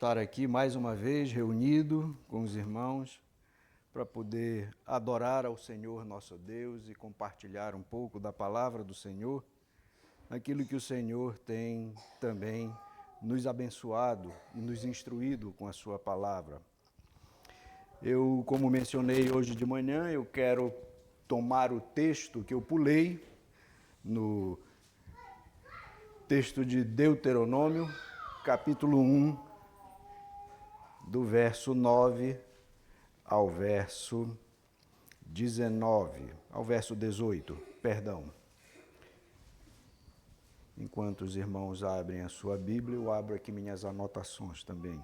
estar aqui mais uma vez reunido com os irmãos para poder adorar ao Senhor nosso Deus e compartilhar um pouco da palavra do Senhor, aquilo que o Senhor tem também nos abençoado e nos instruído com a sua palavra. Eu, como mencionei hoje de manhã, eu quero tomar o texto que eu pulei no texto de Deuteronômio, capítulo 1, do verso 9 ao verso 19, ao verso 18, perdão. Enquanto os irmãos abrem a sua Bíblia, eu abro aqui minhas anotações também.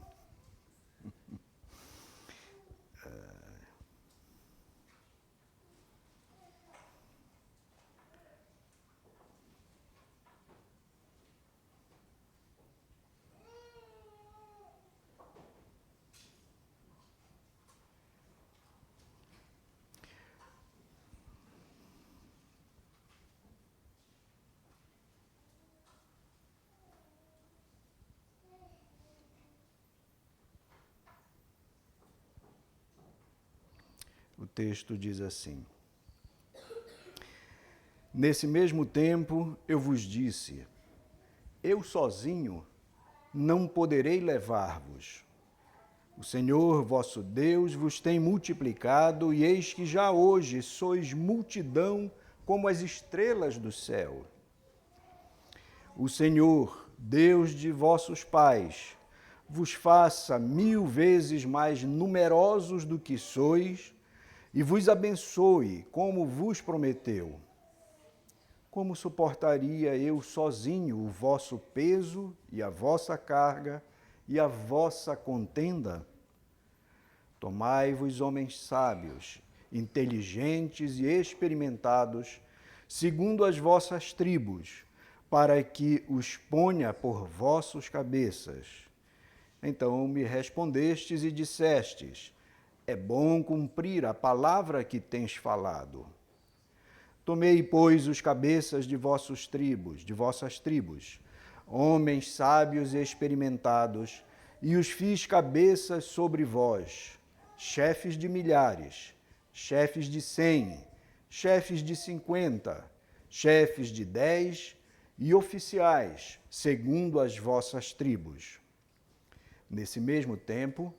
O texto diz assim: Nesse mesmo tempo eu vos disse, eu sozinho não poderei levar-vos. O Senhor vosso Deus vos tem multiplicado, e eis que já hoje sois multidão como as estrelas do céu. O Senhor, Deus de vossos pais, vos faça 1000 vezes mais numerosos do que sois, e vos abençoe, como vos prometeu. Como suportaria eu sozinho o vosso peso e a vossa carga e a vossa contenda? Tomai-vos homens sábios, inteligentes e experimentados, segundo as vossas tribos, para que os ponha por vossos cabeças. Então me respondestes e dissestes, é bom cumprir a palavra que tens falado. Tomei, pois, os cabeças de vossas tribos, homens sábios e experimentados, e os fiz cabeças sobre vós, chefes de milhares, chefes de 100, chefes de 50, chefes de 10 e oficiais, segundo as vossas tribos. Nesse mesmo tempo,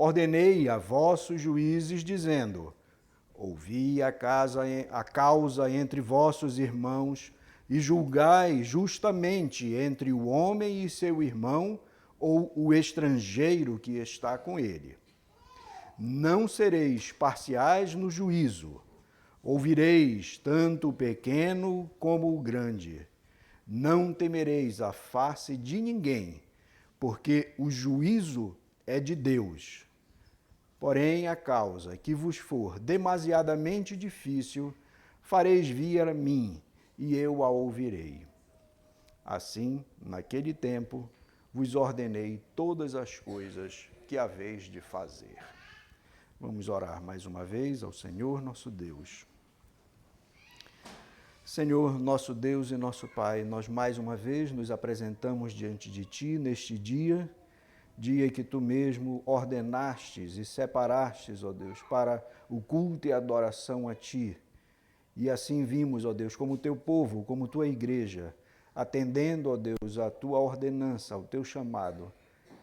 ordenei a vossos juízes, dizendo, ouvi a causa entre vossos irmãos e julgai justamente entre o homem e seu irmão ou o estrangeiro que está com ele. Não sereis parciais no juízo, ouvireis tanto o pequeno como o grande. Não temereis a face de ninguém, porque o juízo é de Deus. Porém, a causa que vos for demasiadamente difícil, fareis vir a mim, e eu a ouvirei. Assim, naquele tempo, vos ordenei todas as coisas que haveis de fazer. Vamos orar mais uma vez ao Senhor nosso Deus. Senhor, nosso Deus e nosso Pai, nós mais uma vez nos apresentamos diante de Ti neste dia que Tu mesmo ordenastes e separastes, ó Deus, para o culto e a adoração a Ti. E assim vimos, ó Deus, como Teu povo, como Tua igreja, atendendo, ó Deus, a Tua ordenança, ao Teu chamado,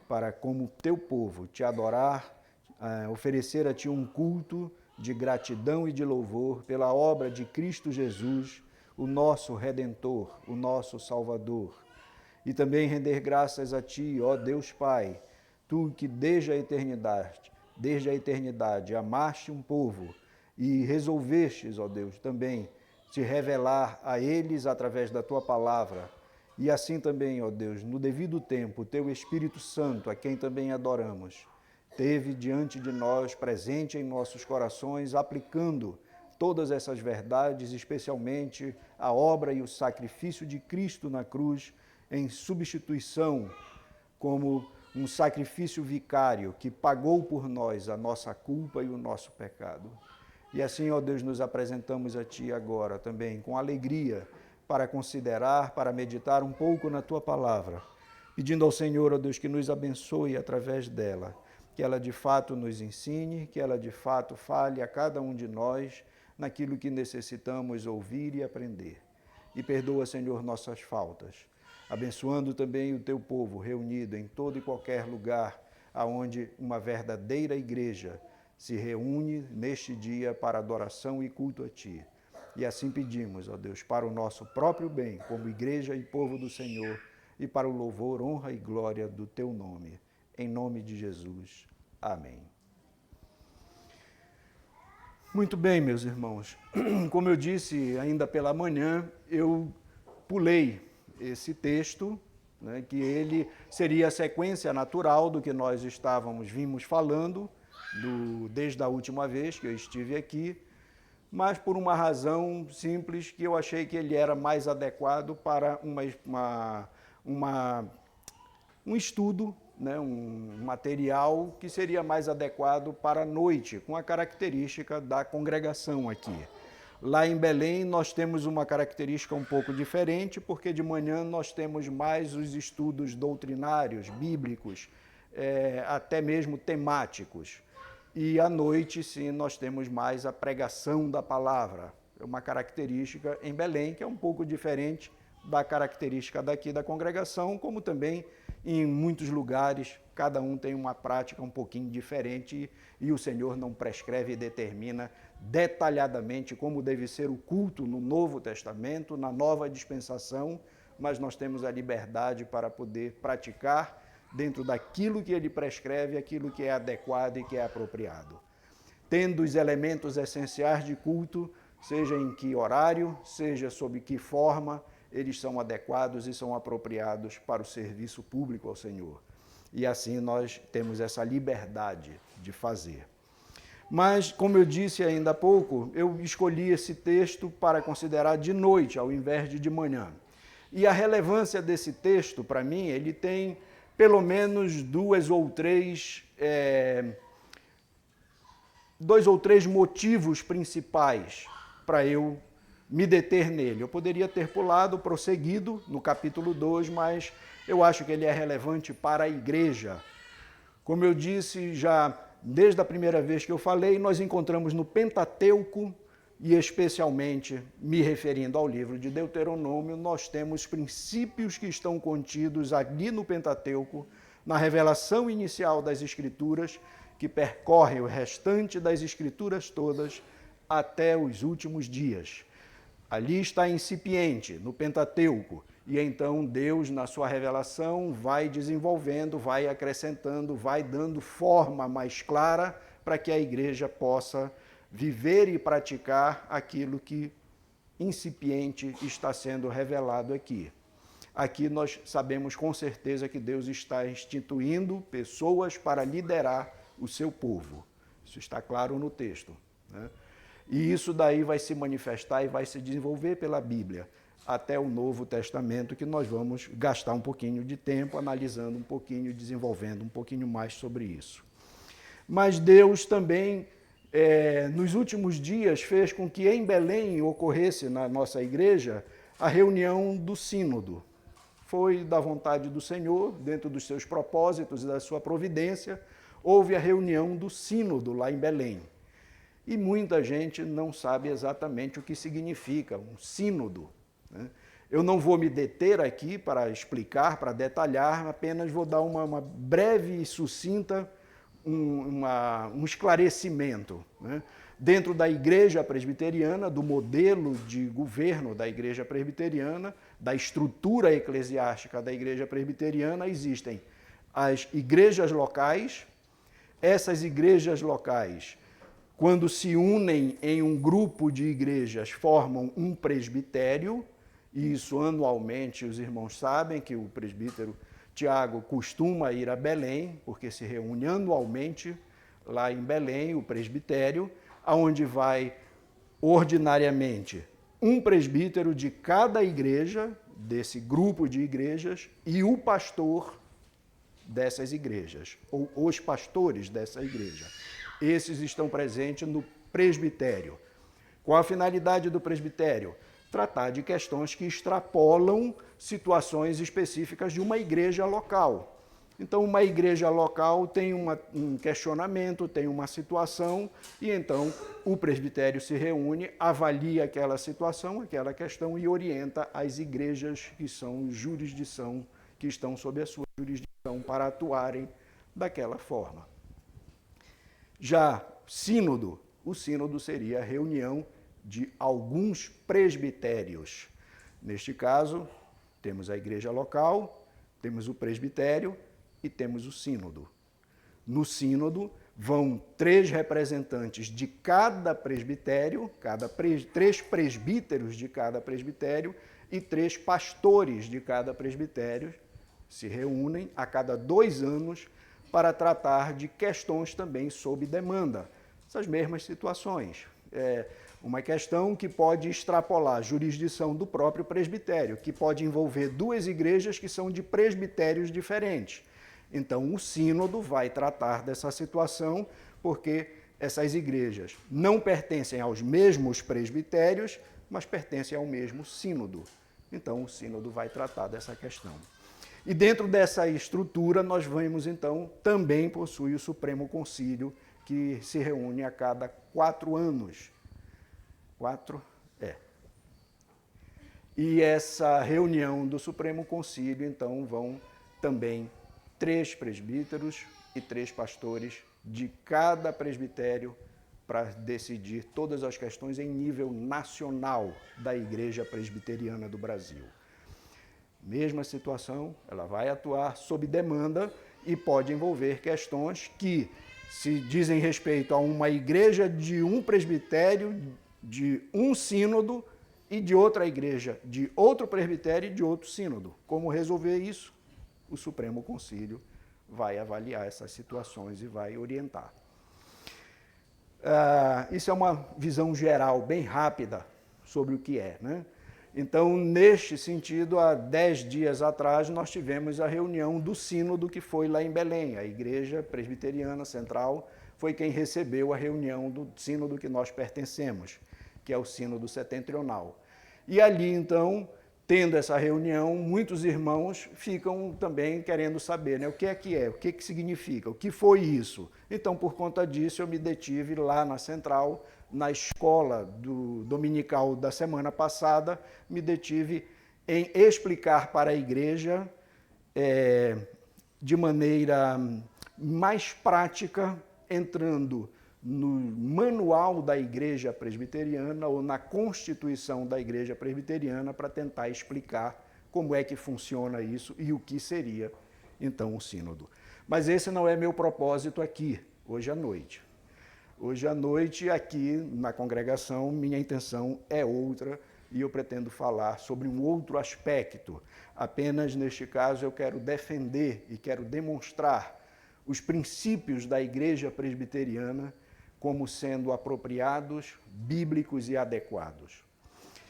para como Teu povo Te adorar, oferecer a Ti um culto de gratidão e de louvor pela obra de Cristo Jesus, o nosso Redentor, o nosso Salvador. E também render graças a Ti, ó Deus Pai, Tu que desde a eternidade amaste um povo e resolvestes, ó Deus, também te revelar a eles através da Tua palavra. E assim também, ó Deus, no devido tempo, o Teu Espírito Santo, a quem também adoramos, teve diante de nós, presente em nossos corações, aplicando todas essas verdades, especialmente a obra e o sacrifício de Cristo na cruz, em substituição, como um sacrifício vicário que pagou por nós a nossa culpa e o nosso pecado. E assim, ó Deus, nos apresentamos a Ti agora também com alegria para considerar, para meditar um pouco na Tua palavra, pedindo ao Senhor, ó Deus, que nos abençoe através dela, que ela de fato nos ensine, que ela de fato fale a cada um de nós naquilo que necessitamos ouvir e aprender. E perdoa, Senhor, nossas faltas, abençoando também o teu povo reunido em todo e qualquer lugar aonde uma verdadeira igreja se reúne neste dia para adoração e culto a Ti. E assim pedimos, ó Deus, para o nosso próprio bem, como igreja e povo do Senhor, e para o louvor, honra e glória do Teu nome. Em nome de Jesus. Amém. Muito bem, meus irmãos. Como eu disse ainda pela manhã, eu pulei esse texto, né, que ele seria a sequência natural do que nós vimos falando desde a última vez que eu estive aqui, mas por uma razão simples que eu achei que ele era mais adequado para um estudo, né, um material que seria mais adequado para a noite, com a característica da congregação aqui. Lá em Belém nós temos uma característica um pouco diferente, porque de manhã nós temos mais os estudos doutrinários, bíblicos, até mesmo temáticos. E à noite, sim, nós temos mais a pregação da palavra. É uma característica em Belém que é um pouco diferente da característica daqui da congregação, como também em muitos lugares, cada um tem uma prática um pouquinho diferente e o Senhor não prescreve e determina detalhadamente como deve ser o culto no Novo Testamento, na Nova Dispensação, mas nós temos a liberdade para poder praticar dentro daquilo que ele prescreve, aquilo que é adequado e que é apropriado. Tendo os elementos essenciais de culto, seja em que horário, seja sob que forma, eles são adequados e são apropriados para o serviço público ao Senhor. E assim nós temos essa liberdade de fazer. Mas, como eu disse ainda há pouco, eu escolhi esse texto para considerar de noite, ao invés de manhã. E a relevância desse texto, para mim, ele tem pelo menos dois ou três motivos principais para eu me deter nele. Eu poderia ter pulado, prosseguido no capítulo 2, mas eu acho que ele é relevante para a igreja. Como eu disse já desde a primeira vez que eu falei, nós encontramos no Pentateuco, e especialmente me referindo ao livro de Deuteronômio, nós temos princípios que estão contidos ali no Pentateuco, na revelação inicial das Escrituras, que percorre o restante das Escrituras todas até os últimos dias. Ali está incipiente, no Pentateuco, e então Deus, na sua revelação, vai desenvolvendo, vai acrescentando, vai dando forma mais clara para que a igreja possa viver e praticar aquilo que incipiente está sendo revelado aqui. Aqui nós sabemos com certeza que Deus está instituindo pessoas para liderar o seu povo. Isso está claro no texto, né? E isso daí vai se manifestar e vai se desenvolver pela Bíblia, até o Novo Testamento, que nós vamos gastar um pouquinho de tempo analisando um pouquinho, desenvolvendo um pouquinho mais sobre isso. Mas Deus também, nos últimos dias, fez com que em Belém ocorresse na nossa igreja a reunião do Sínodo. Foi da vontade do Senhor, dentro dos seus propósitos e da sua providência, houve a reunião do Sínodo lá em Belém. E muita gente não sabe exatamente o que significa um sínodo, né? Eu não vou me deter aqui para explicar, para detalhar, apenas vou dar uma breve e sucinta, um esclarecimento, né? Dentro da Igreja Presbiteriana, do modelo de governo da Igreja Presbiteriana, da estrutura eclesiástica da Igreja Presbiteriana, existem as igrejas locais. Essas igrejas locais, quando se unem em um grupo de igrejas, formam um presbitério, e isso anualmente os irmãos sabem que o presbítero Tiago costuma ir a Belém, porque se reúne anualmente lá em Belém, o presbitério, aonde vai ordinariamente um presbítero de cada igreja, desse grupo de igrejas, e o pastor dessas igrejas, ou os pastores dessa igreja. Esses estão presentes no presbitério. Qual a finalidade do presbitério? tratar de questões que extrapolam situações específicas de uma igreja local. Então, uma igreja local tem um questionamento, tem uma situação, e então o presbitério se reúne, avalia aquela situação, aquela questão e orienta as igrejas que são jurisdição, que estão sob a sua jurisdição para atuarem daquela forma. Já sínodo, o sínodo seria a reunião de alguns presbitérios. Neste caso, temos a igreja local, temos o presbitério e temos o sínodo. No sínodo vão 3 representantes de cada presbitério, 3 presbíteros de cada presbitério e 3 pastores de cada presbitério se reúnem a cada 2 anos para tratar de questões também sob demanda. Essas mesmas situações. Uma questão que pode extrapolar a jurisdição do próprio presbitério, que pode envolver 2 igrejas que são de presbitérios diferentes. Então, o sínodo vai tratar dessa situação, porque essas igrejas não pertencem aos mesmos presbitérios, mas pertencem ao mesmo sínodo. Então, o sínodo vai tratar dessa questão. E dentro dessa estrutura, nós vemos, então, também possui o Supremo Concílio, que se reúne a cada 4 anos. 4? E essa reunião do Supremo Concílio, então, vão também 3 presbíteros e 3 pastores de cada presbitério para decidir todas as questões em nível nacional da Igreja Presbiteriana do Brasil. Mesma situação, ela vai atuar sob demanda e pode envolver questões que se dizem respeito a uma igreja de um presbitério, de um sínodo e de outra igreja, de outro presbitério e de outro sínodo. Como resolver isso? O Supremo Concílio vai avaliar essas situações e vai orientar. Isso é uma visão geral, bem rápida, sobre o que é, né? Então, neste sentido, há 10 dias atrás, nós tivemos a reunião do sínodo que foi lá em Belém. A Igreja Presbiteriana Central foi quem recebeu a reunião do sínodo que nós pertencemos, que é o sínodo setentrional. E ali, então, tendo essa reunião, muitos irmãos ficam também querendo saber, né, o que é, o que significa, o que foi isso. Então, por conta disso, eu me detive lá na Central, na escola dominical da semana passada, me detive em explicar para a igreja, de maneira mais prática, entrando no manual da Igreja Presbiteriana ou na Constituição da Igreja Presbiteriana para tentar explicar como é que funciona isso e o que seria, então, o sínodo. Mas esse não é meu propósito aqui, hoje à noite. Hoje à noite, aqui na congregação, minha intenção é outra e eu pretendo falar sobre um outro aspecto. Apenas, neste caso, eu quero defender e quero demonstrar os princípios da Igreja Presbiteriana como sendo apropriados, bíblicos e adequados.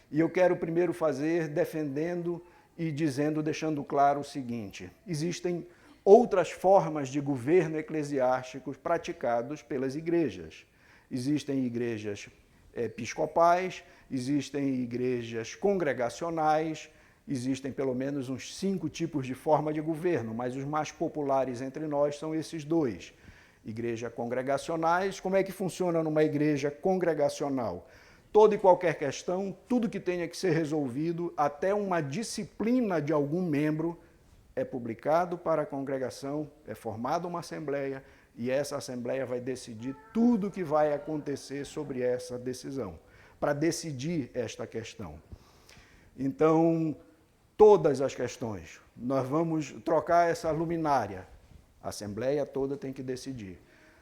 E eu quero primeiro fazer defendendo e dizendo, deixando claro o seguinte: existem outras formas de governo eclesiástico praticados pelas igrejas. Existem igrejas episcopais, existem igrejas congregacionais, existem pelo menos uns 5 tipos de forma de governo, mas os mais populares entre nós são esses 2. Igrejas congregacionais, como é que funciona numa igreja congregacional? Toda e qualquer questão, tudo que tenha que ser resolvido, até uma disciplina de algum membro, é publicado para a congregação, é formada uma assembleia e essa assembleia vai decidir tudo o que vai acontecer sobre essa decisão, para decidir esta questão. Então, todas as questões, nós vamos trocar essa luminária, a assembleia toda tem que decidir.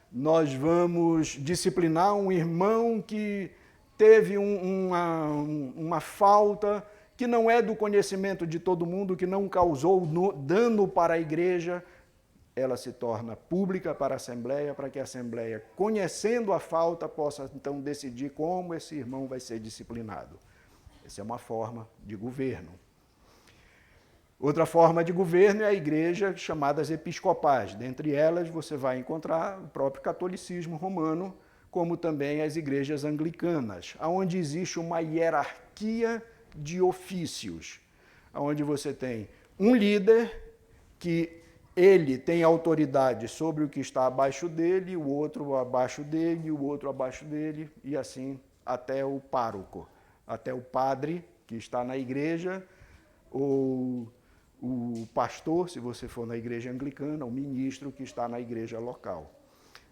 Nós vamos disciplinar um irmão que teve uma falta que não é do conhecimento de todo mundo, que não causou dano para a igreja, ela se torna pública para a Assembleia, para que a Assembleia, conhecendo a falta, possa então decidir como esse irmão vai ser disciplinado. Essa é uma forma de governo. Outra forma de governo é a igreja chamadas episcopais. Dentre elas, você vai encontrar o próprio catolicismo romano, como também as igrejas anglicanas, onde existe uma hierarquia de ofícios, onde você tem um líder que ele tem autoridade sobre o que está abaixo dele, o outro abaixo dele, o outro abaixo dele, e assim até o pároco, até o padre que está na igreja, ou o pastor, se você for na igreja anglicana, o ministro que está na igreja local.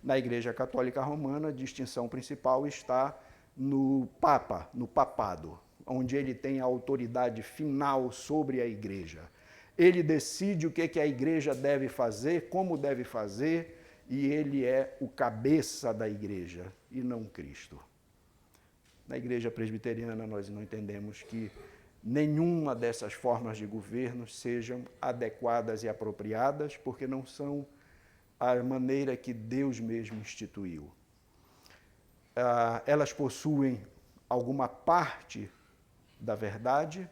Na igreja católica romana, a distinção principal está no papa, no papado, onde ele tem a autoridade final sobre a igreja. Ele decide o que a igreja deve fazer, como deve fazer, e ele é o cabeça da igreja, e não Cristo. Na igreja presbiteriana, nós não entendemos que nenhuma dessas formas de governo sejam adequadas e apropriadas, porque não são a maneira que Deus mesmo instituiu. Elas possuem alguma parte da verdade,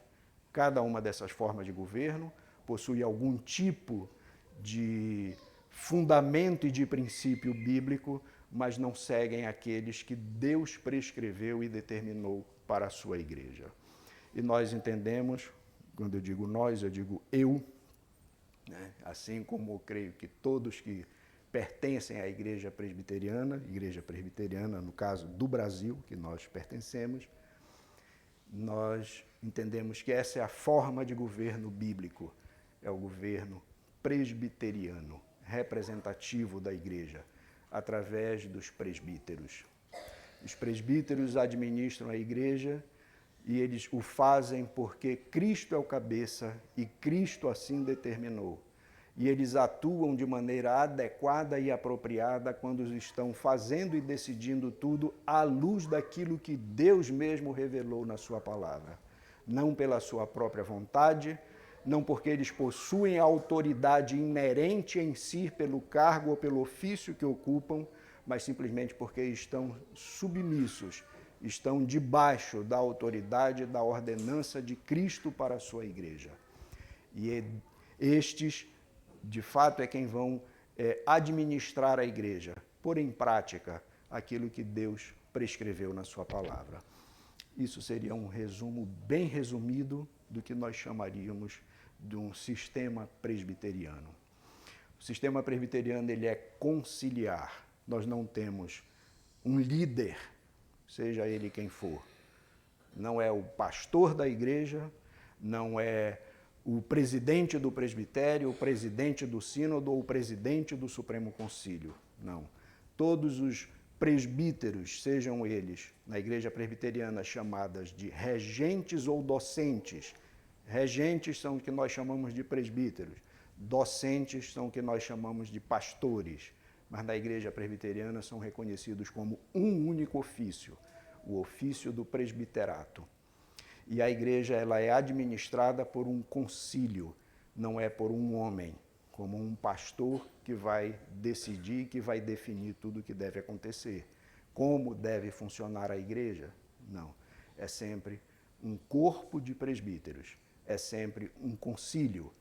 cada uma dessas formas de governo possui algum tipo de fundamento e de princípio bíblico, mas não seguem aqueles que Deus prescreveu e determinou para a sua igreja. E nós entendemos, quando eu digo nós, eu digo eu, né? Assim como eu creio que todos que pertencem à igreja presbiteriana no caso do Brasil, que nós pertencemos, nós entendemos que essa é a forma de governo bíblico, é o governo presbiteriano, representativo da igreja, através dos presbíteros. Os presbíteros administram a igreja e eles o fazem porque Cristo é o cabeça e Cristo assim determinou. E eles atuam de maneira adequada e apropriada quando estão fazendo e decidindo tudo à luz daquilo que Deus mesmo revelou na sua palavra. Não pela sua própria vontade, não porque eles possuem a autoridade inerente em si pelo cargo ou pelo ofício que ocupam, mas simplesmente porque estão submissos, estão debaixo da autoridade, da ordenança de Cristo para a sua igreja. E estes, de fato, é quem vão administrar a igreja, pôr em prática aquilo que Deus prescreveu na sua palavra. Isso seria um resumo bem resumido do que nós chamaríamos de um sistema presbiteriano. O sistema presbiteriano ele é conciliar. Nós não temos um líder, seja ele quem for. Não é o pastor da igreja, não é o presidente do presbitério, o presidente do sínodo ou o presidente do Supremo Concílio. Não. Todos os presbíteros, sejam eles, na igreja presbiteriana, chamadas de regentes ou docentes. Regentes são o que nós chamamos de presbíteros. Docentes são o que nós chamamos de pastores. Mas na igreja presbiteriana são reconhecidos como um único ofício, o ofício do presbiterato. E a igreja ela é administrada por um concílio, não é por um homem, como um pastor que vai decidir, que vai definir tudo o que deve acontecer. Como deve funcionar a igreja? Não. É sempre um corpo de presbíteros, é sempre um concílio,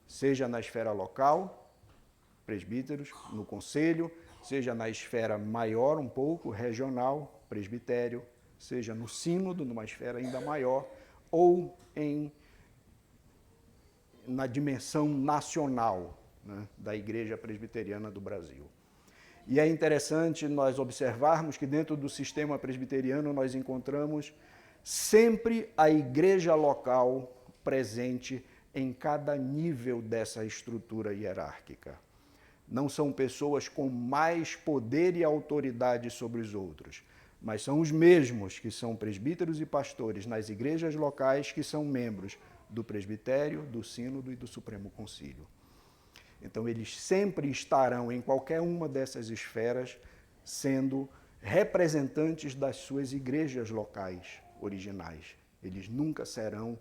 seja na esfera local, presbíteros, no conselho, seja na esfera maior um pouco, regional, presbitério, seja no sínodo, numa esfera ainda maior, ou na dimensão nacional, né, da Igreja Presbiteriana do Brasil. E é interessante nós observarmos que dentro do sistema presbiteriano nós encontramos sempre a igreja local presente em cada nível dessa estrutura hierárquica. Não são pessoas com mais poder e autoridade sobre os outros, mas são os mesmos que são presbíteros e pastores nas igrejas locais que são membros do presbitério, do sínodo e do Supremo Concílio. Então, eles sempre estarão em qualquer uma dessas esferas sendo representantes das suas igrejas locais originais. Eles nunca serão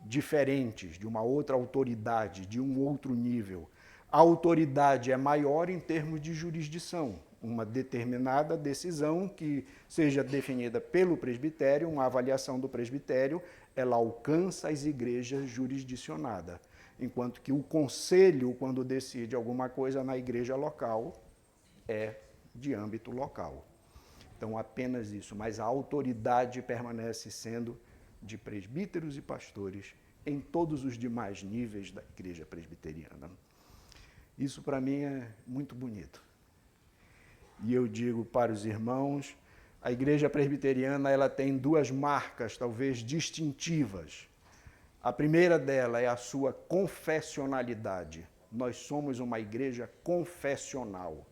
diferentes de uma outra autoridade, de um outro nível. A autoridade é maior em termos de jurisdição. Uma determinada decisão que seja definida pelo presbitério, uma avaliação do presbitério, ela alcança as igrejas jurisdicionadas. Enquanto que o conselho, quando decide alguma coisa na igreja local, é de âmbito local. Então, apenas isso, mas a autoridade permanece sendo de presbíteros e pastores em todos os demais níveis da Igreja Presbiteriana. Isso, para mim, é muito bonito. E eu digo para os irmãos, a Igreja Presbiteriana ela tem duas marcas, talvez, distintivas. A primeira dela é a sua confessionalidade. Nós somos uma igreja confessional.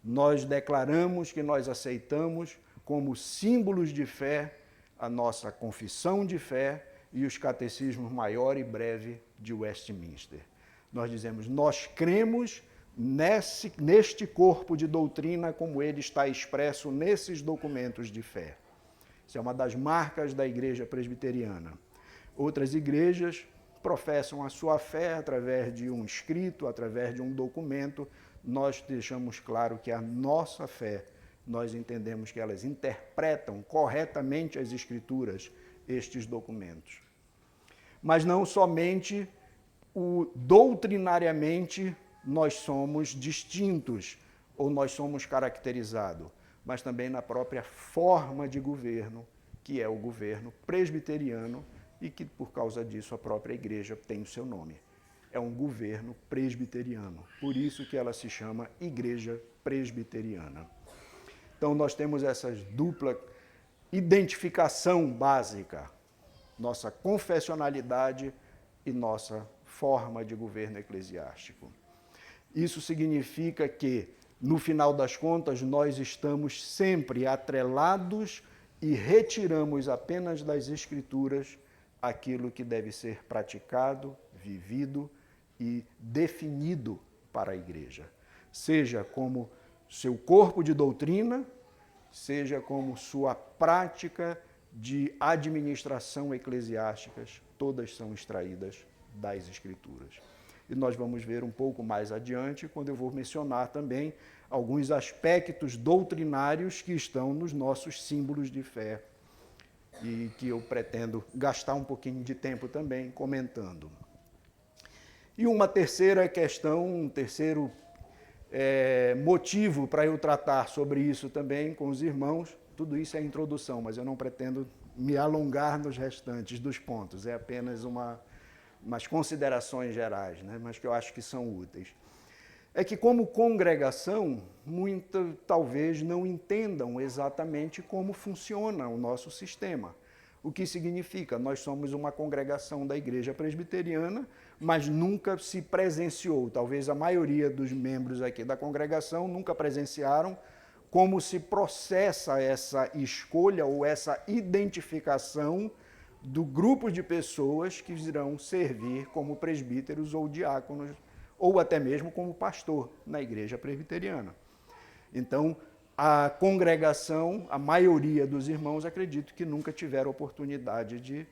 Nós declaramos que nós aceitamos como símbolos de fé a nossa confissão de fé e os catecismos maior e breve de Westminster. Nós dizemos, nós cremos neste corpo de doutrina como ele está expresso nesses documentos de fé. Isso é uma das marcas da Igreja Presbiteriana. Outras igrejas professam a sua fé através de um escrito, através de um documento. Nós deixamos claro que a nossa fé, nós entendemos que elas interpretam corretamente as Escrituras, estes documentos. Mas não somente doutrinariamente nós somos distintos ou nós somos caracterizados, mas também na própria forma de governo, que é o governo presbiteriano e que, por causa disso, a própria igreja tem o seu nome. É um governo presbiteriano, por isso que ela se chama Igreja Presbiteriana. Então, nós temos essa dupla identificação básica, nossa confessionalidade e nossa forma de governo eclesiástico. Isso significa que, no final das contas, nós estamos sempre atrelados e retiramos apenas das Escrituras aquilo que deve ser praticado, vivido e definido para a igreja, seja como seu corpo de doutrina, seja como sua prática de administração eclesiásticas, todas são extraídas das Escrituras. E nós vamos ver um pouco mais adiante, quando eu vou mencionar também alguns aspectos doutrinários que estão nos nossos símbolos de fé e que eu pretendo gastar um pouquinho de tempo também comentando. E uma terceira questão, um terceiro motivo para eu tratar sobre isso também com os irmãos, tudo isso é introdução, mas eu não pretendo me alongar nos restantes dos pontos, é apenas umas considerações gerais, né, mas que eu acho que são úteis. É que como congregação, muitas talvez não entendam exatamente como funciona o nosso sistema. O que significa? Nós somos uma congregação da Igreja Presbiteriana, mas nunca se presenciou, talvez a maioria dos membros aqui da congregação nunca presenciaram como se processa essa escolha ou essa identificação do grupo de pessoas que irão servir como presbíteros ou diáconos, ou até mesmo como pastor na Igreja Presbiteriana. Então, a congregação, a maioria dos irmãos, acredito que nunca tiveram oportunidade de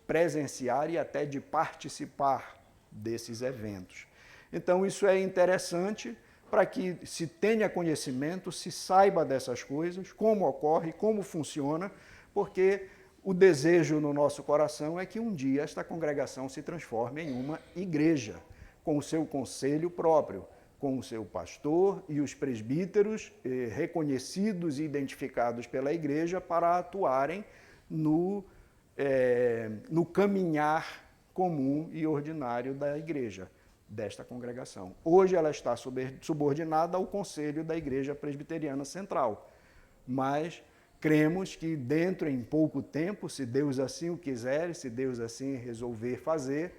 presenciar e até de participar desses eventos. Então, isso é interessante para que se tenha conhecimento, se saiba dessas coisas, como ocorre, como funciona, porque o desejo no nosso coração é que um dia esta congregação se transforme em uma igreja, com o seu conselho próprio, com o seu pastor e os presbíteros reconhecidos e identificados pela igreja para atuarem no caminhar comum e ordinário da igreja, desta congregação. Hoje ela está subordinada ao conselho da Igreja Presbiteriana Central, mas cremos que dentro, em pouco tempo, se Deus assim o quiser, se Deus assim resolver fazer,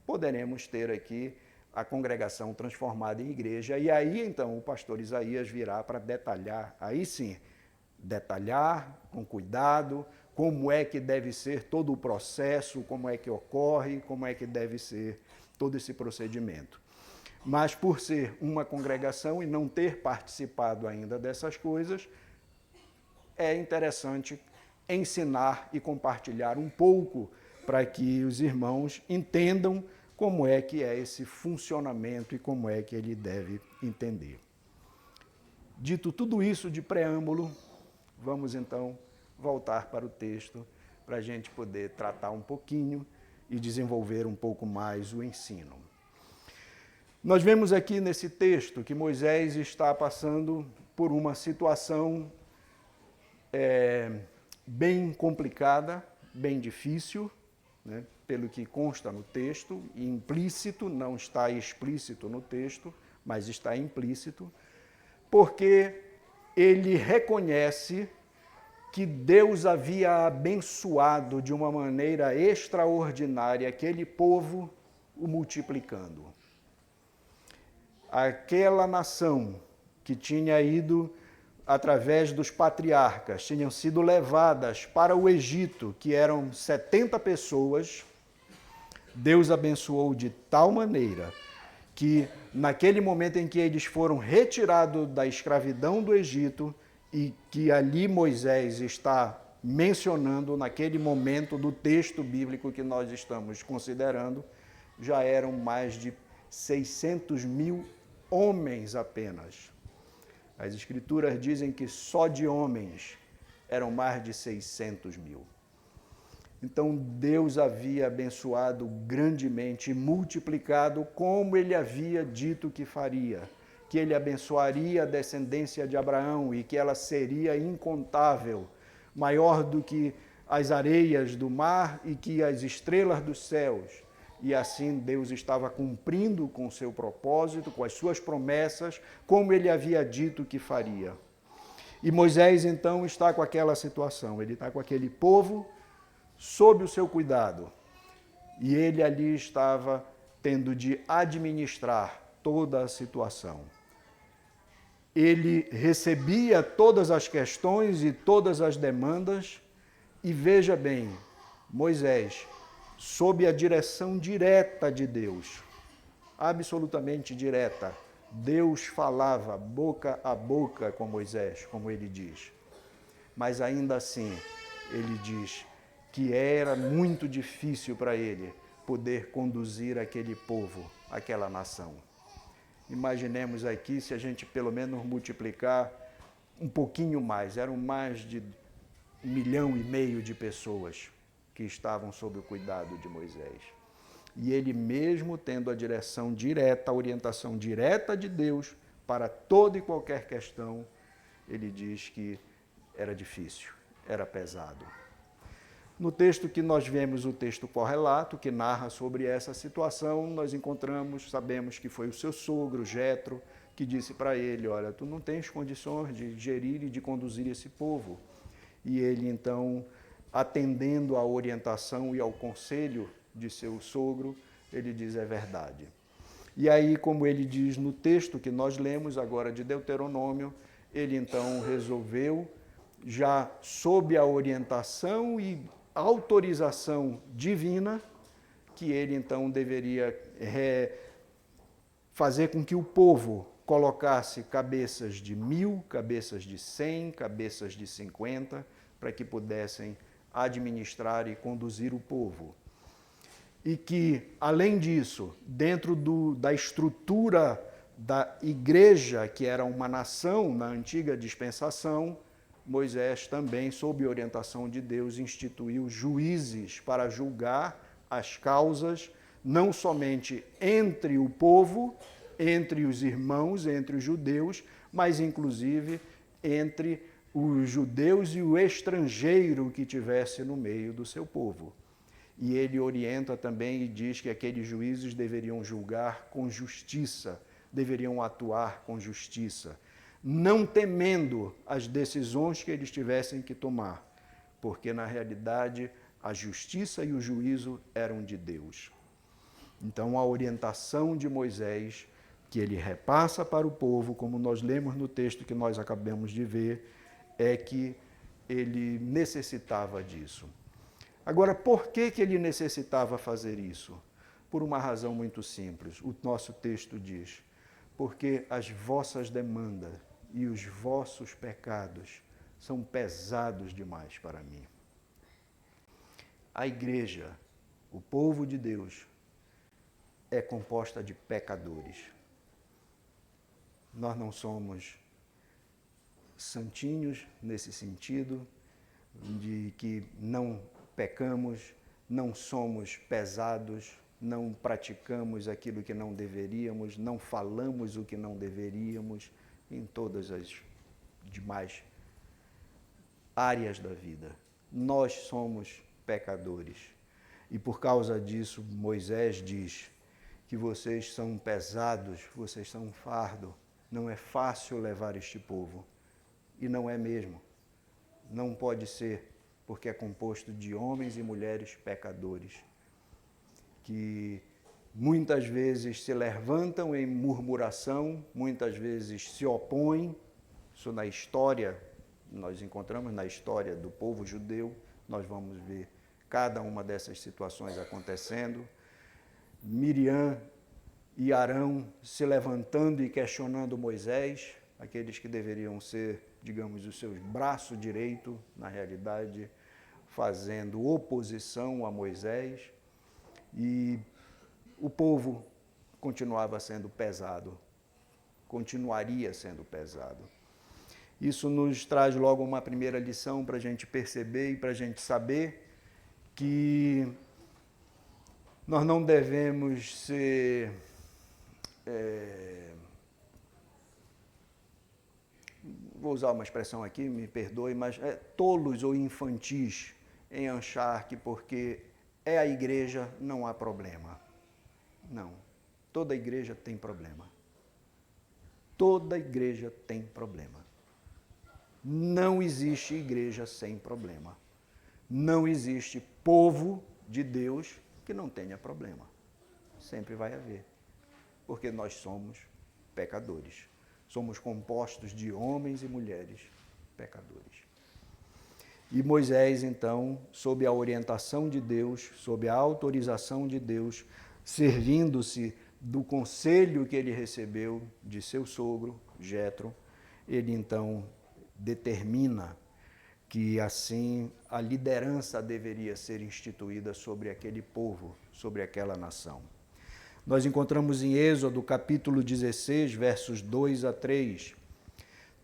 poderemos ter aqui a congregação transformada em igreja. E aí, então, o pastor Isaías virá para detalhar, aí sim, detalhar com cuidado, como é que deve ser todo o processo, como é que ocorre, como é que deve ser todo esse procedimento. Mas por ser uma congregação e não ter participado ainda dessas coisas, é interessante ensinar e compartilhar um pouco para que os irmãos entendam como é que é esse funcionamento e como é que ele deve entender. Dito tudo isso de preâmbulo, vamos então voltar para o texto para a gente poder tratar um pouquinho e desenvolver um pouco mais o ensino. Nós vemos aqui nesse texto que Moisés está passando por uma situação bem complicada, bem difícil, né, pelo que consta no texto, implícito, não está explícito no texto, mas está implícito, porque ele reconhece que Deus havia abençoado de uma maneira extraordinária aquele povo, o multiplicando. Aquela nação que tinha ido através dos patriarcas, tinham sido levadas para o Egito, que eram 70 pessoas, Deus abençoou de tal maneira que naquele momento em que eles foram retirados da escravidão do Egito, e que ali Moisés está mencionando naquele momento do texto bíblico que nós estamos considerando, já eram mais de 600 mil homens apenas. As escrituras dizem que só de homens eram mais de 600 mil. Então Deus havia abençoado grandemente e multiplicado como ele havia dito que faria, que ele abençoaria a descendência de Abraão e que ela seria incontável, maior do que as areias do mar e que as estrelas dos céus. E assim Deus estava cumprindo com o seu propósito, com as suas promessas, como ele havia dito que faria. E Moisés então está com aquela situação, ele está com aquele povo sob o seu cuidado. E ele ali estava tendo de administrar toda a situação. Ele recebia todas as questões e todas as demandas, e veja bem, Moisés, sob a direção direta de Deus, absolutamente direta, Deus falava boca a boca com Moisés, como ele diz. Mas ainda assim, ele diz que era muito difícil para ele poder conduzir aquele povo, aquela nação. Imaginemos aqui se a gente pelo menos multiplicar um pouquinho mais, eram mais de 1,5 milhão de pessoas que estavam sob o cuidado de Moisés. E ele mesmo tendo a direção direta, a orientação direta de Deus para toda e qualquer questão, ele diz que era difícil, era pesado. No texto que nós vemos, o texto correlato, que narra sobre essa situação, nós encontramos, sabemos que foi o seu sogro, Jetro, que disse para ele, olha, tu não tens condições de gerir e de conduzir esse povo. E ele, então, atendendo à orientação e ao conselho de seu sogro, ele diz, é verdade. E aí, como ele diz no texto que nós lemos agora de Deuteronômio, ele então resolveu, já sob a orientação e autorização divina, que ele então deveria fazer com que o povo colocasse cabeças de 1.000, cabeças de 100, cabeças de 50, para que pudessem administrar e conduzir o povo. E que, além disso, dentro da estrutura da igreja, que era uma nação na antiga dispensação, Moisés também, sob orientação de Deus, instituiu juízes para julgar as causas, não somente entre o povo, entre os irmãos, entre os judeus, mas inclusive entre os judeus e o estrangeiro que tivesse no meio do seu povo. E ele orienta também e diz que aqueles juízes deveriam julgar com justiça, deveriam atuar com justiça, não temendo as decisões que eles tivessem que tomar, porque na realidade a justiça e o juízo eram de Deus. Então a orientação de Moisés, que ele repassa para o povo, como nós lemos no texto que nós acabamos de ver, é que ele necessitava disso. Agora, por que ele necessitava fazer isso? Por uma razão muito simples. O nosso texto diz, porque as vossas demandas e os vossos pecados são pesados demais para mim. A igreja, o povo de Deus, é composta de pecadores. Nós não somos santinhos nesse sentido, de que não pecamos, não somos pesados, não praticamos aquilo que não deveríamos, não falamos o que não deveríamos, em todas as demais áreas da vida. Nós somos pecadores. E por causa disso, Moisés diz que vocês são pesados, vocês são um fardo. Não é fácil levar este povo. E não é mesmo. Não pode ser, porque é composto de homens e mulheres pecadores, que muitas vezes se levantam em murmuração, muitas vezes se opõem. Isso na história, nós encontramos na história do povo judeu, nós vamos ver cada uma dessas situações acontecendo. Miriam e Arão se levantando e questionando Moisés, aqueles que deveriam ser, digamos, os seus braços direitos, na realidade, fazendo oposição a Moisés. E o povo continuava sendo pesado, continuaria sendo pesado. Isso nos traz logo uma primeira lição para a gente perceber e para a gente saber que nós não devemos ser vou usar uma expressão aqui, me perdoe, mas tolos ou infantis em achar que porque é a igreja não há problema. Não. Toda igreja tem problema. Toda igreja tem problema. Não existe igreja sem problema. Não existe povo de Deus que não tenha problema. Sempre vai haver. Porque nós somos pecadores. Somos compostos de homens e mulheres pecadores. E Moisés, então, sob a orientação de Deus, sob a autorização de Deus, servindo-se do conselho que ele recebeu de seu sogro, Jetro, ele então determina que assim a liderança deveria ser instituída sobre aquele povo, sobre aquela nação. Nós encontramos em Êxodo, capítulo 16, versos 2 a 3.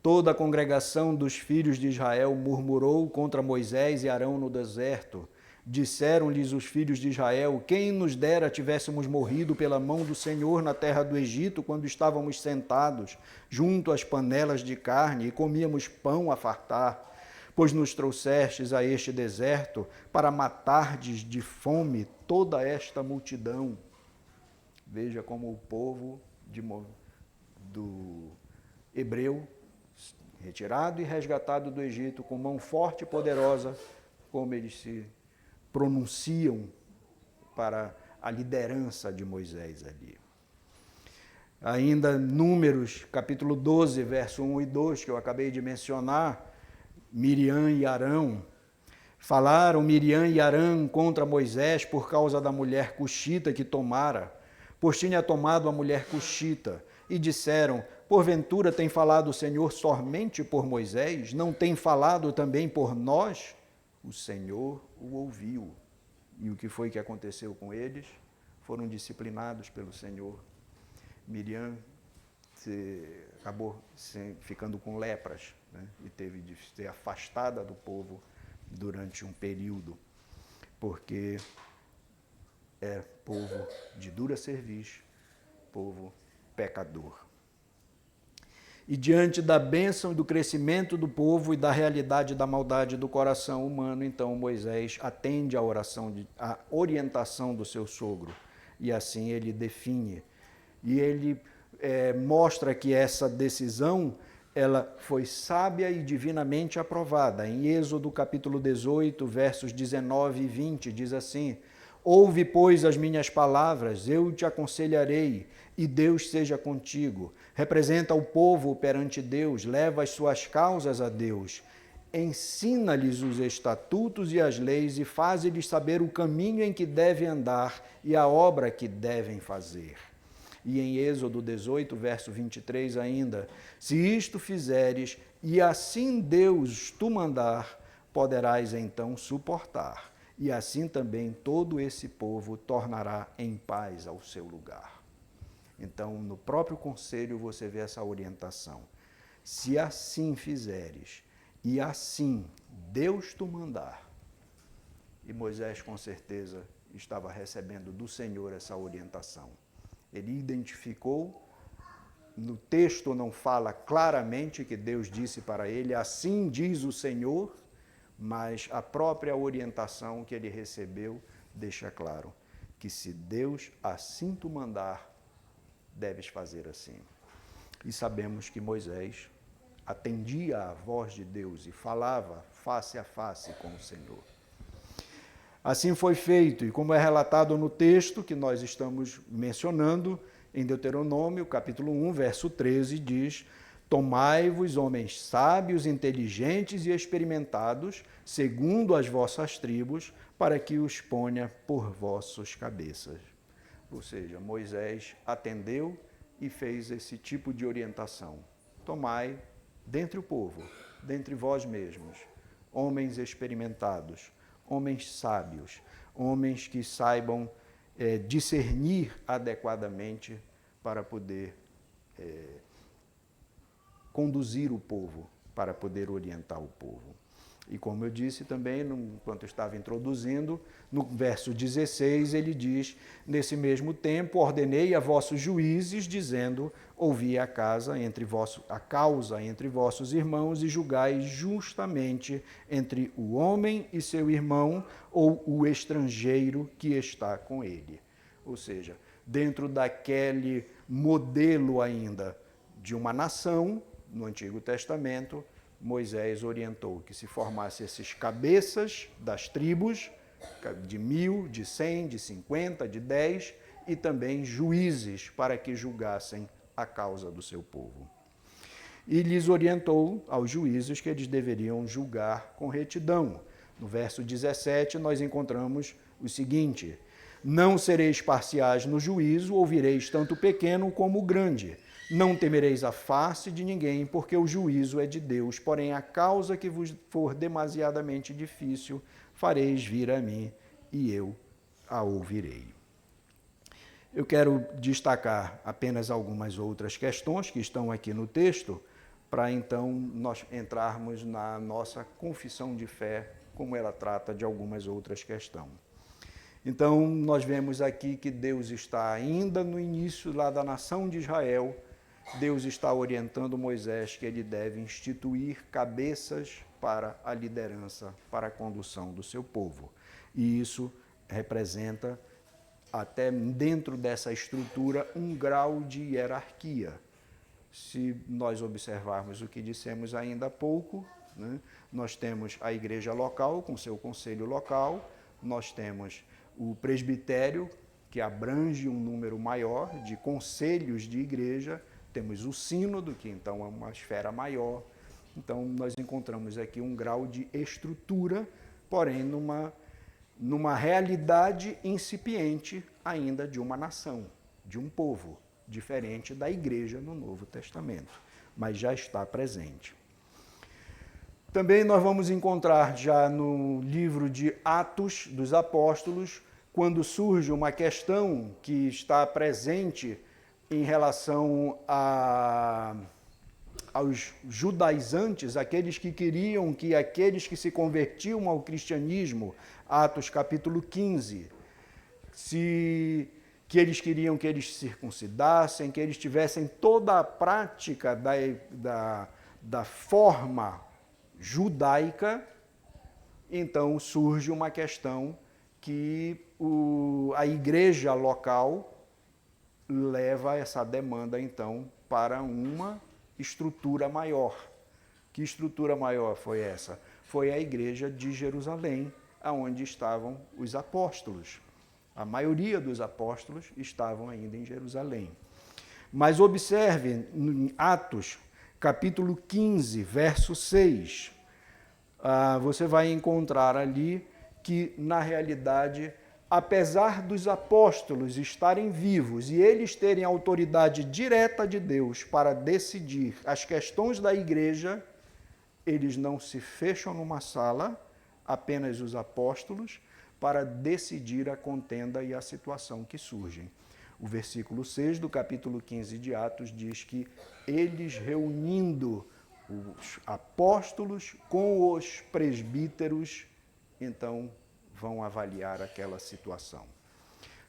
Toda a congregação dos filhos de Israel murmurou contra Moisés e Arão no deserto. Disseram-lhes os filhos de Israel: quem nos dera tivéssemos morrido pela mão do Senhor na terra do Egito, quando estávamos sentados junto às panelas de carne e comíamos pão a fartar, pois nos trouxestes a este deserto para matardes de fome toda esta multidão. Veja como o povo do hebreu, retirado e resgatado do Egito com mão forte e poderosa, como eles se pronunciam para a liderança de Moisés ali. Ainda Números, capítulo 12, verso 1 e 2, que eu acabei de mencionar, Miriam e Arão. Falaram Miriam e Arão contra Moisés por causa da mulher cuxita que tomara, pois tinha tomado a mulher cuxita, e disseram: porventura tem falado o Senhor somente por Moisés? Não tem falado também por nós? O Senhor o ouviu. E o que foi que aconteceu com eles? Foram disciplinados pelo Senhor. Miriam acabou ficando com lepras, né? E teve de ser afastada do povo durante um período, porque é povo de dura cerviz, povo pecador. E diante da bênção e do crescimento do povo e da realidade da maldade do coração humano, então Moisés atende à orientação do seu sogro, e assim ele define. E ele mostra que essa decisão ela foi sábia e divinamente aprovada. Em Êxodo capítulo 18, versos 19 e 20, diz assim: ouve, pois, as minhas palavras, eu te aconselharei, e Deus seja contigo. Representa o povo perante Deus, leva as suas causas a Deus. Ensina-lhes os estatutos e as leis e faze-lhes saber o caminho em que devem andar e a obra que devem fazer. E em Êxodo 18, verso 23 ainda: se isto fizeres, e assim Deus tu mandar, poderás então suportar. E assim também todo esse povo tornará em paz ao seu lugar. Então, no próprio conselho você vê essa orientação. Se assim fizeres, e assim Deus tu mandar. E Moisés, com certeza, estava recebendo do Senhor essa orientação. Ele identificou, no texto não fala claramente que Deus disse para ele: assim diz o Senhor, mas a própria orientação que ele recebeu deixa claro que se Deus assim te mandar, deves fazer assim. E sabemos que Moisés atendia à voz de Deus e falava face a face com o Senhor. Assim foi feito, e como é relatado no texto que nós estamos mencionando, em Deuteronômio, capítulo 1, verso 13, diz: tomai-vos homens sábios, inteligentes e experimentados, segundo as vossas tribos, para que os ponha por vossos cabeças. Ou seja, Moisés atendeu e fez esse tipo de orientação. Tomai dentre o povo, dentre vós mesmos, homens experimentados, homens sábios, homens que saibam discernir adequadamente para poder conduzir o povo, para poder orientar o povo. E como eu disse também, enquanto eu estava introduzindo, no verso 16, ele diz: nesse mesmo tempo ordenei a vossos juízes, dizendo: ouvi a causa entre vossos irmãos e julgai justamente entre o homem e seu irmão ou o estrangeiro que está com ele. Ou seja, dentro daquele modelo ainda de uma nação, no Antigo Testamento, Moisés orientou que se formasse esses cabeças das tribos, de 1.000, de 100, de 50, de 10, e também juízes para que julgassem a causa do seu povo. E lhes orientou aos juízes que eles deveriam julgar com retidão. No verso 17, nós encontramos o seguinte: não sereis parciais no juízo, ouvireis tanto o pequeno como o grande. Não temereis a face de ninguém, porque o juízo é de Deus. Porém, a causa que vos for demasiadamente difícil, fareis vir a mim, e eu a ouvirei. Eu quero destacar apenas algumas outras questões que estão aqui no texto, para então nós entrarmos na nossa confissão de fé, como ela trata de algumas outras questões. Então, nós vemos aqui que Deus está ainda no início lá da nação de Israel. Deus está orientando Moisés que ele deve instituir cabeças para a liderança, para a condução do seu povo. E isso representa, até dentro dessa estrutura, um grau de hierarquia. Se nós observarmos o que dissemos ainda há pouco, né, nós temos a igreja local com seu conselho local, nós temos o presbitério, que abrange um número maior de conselhos de igreja, temos o sínodo, que então é uma esfera maior. Então, nós encontramos aqui um grau de estrutura, porém numa realidade incipiente ainda de uma nação, de um povo, diferente da igreja no Novo Testamento, mas já está presente. Também nós vamos encontrar já no livro de Atos dos Apóstolos, quando surge uma questão que está presente em relação aos judaizantes, aqueles que queriam que aqueles que se convertiam ao cristianismo, Atos capítulo 15, que eles queriam que eles se circuncidassem, que eles tivessem toda a prática da forma judaica. Então surge uma questão que a igreja local leva essa demanda, então, para uma estrutura maior. Que estrutura maior foi essa? Foi a igreja de Jerusalém, onde estavam os apóstolos. A maioria dos apóstolos estavam ainda em Jerusalém. Mas observe, em Atos, capítulo 15, verso 6, você vai encontrar ali que, na realidade, apesar dos apóstolos estarem vivos e eles terem autoridade direta de Deus para decidir as questões da igreja, eles não se fecham numa sala, apenas os apóstolos, para decidir a contenda e a situação que surgem. O versículo 6 do capítulo 15 de Atos diz que eles, reunindo os apóstolos com os presbíteros, então vão avaliar aquela situação.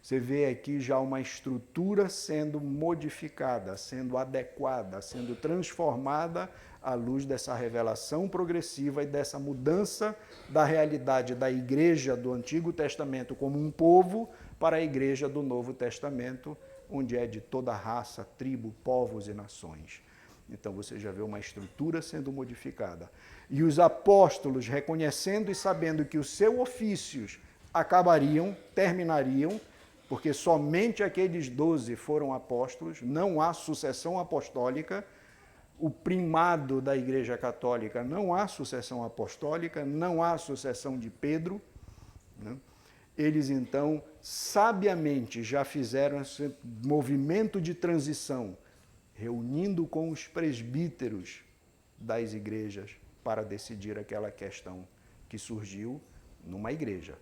Você vê aqui já uma estrutura sendo modificada, sendo adequada, sendo transformada à luz dessa revelação progressiva e dessa mudança da realidade da igreja do Antigo Testamento como um povo para a igreja do Novo Testamento, onde é de toda raça, tribo, povos e nações. Então você já vê uma estrutura sendo modificada. E os apóstolos, reconhecendo e sabendo que os seus ofícios acabariam, terminariam, porque somente aqueles 12 foram apóstolos, não há sucessão apostólica, o primado da Igreja Católica, não há sucessão apostólica, não há sucessão de Pedro, né? Eles então, sabiamente, já fizeram esse movimento de transição, reunindo com os presbíteros das igrejas para decidir aquela questão que surgiu numa igreja.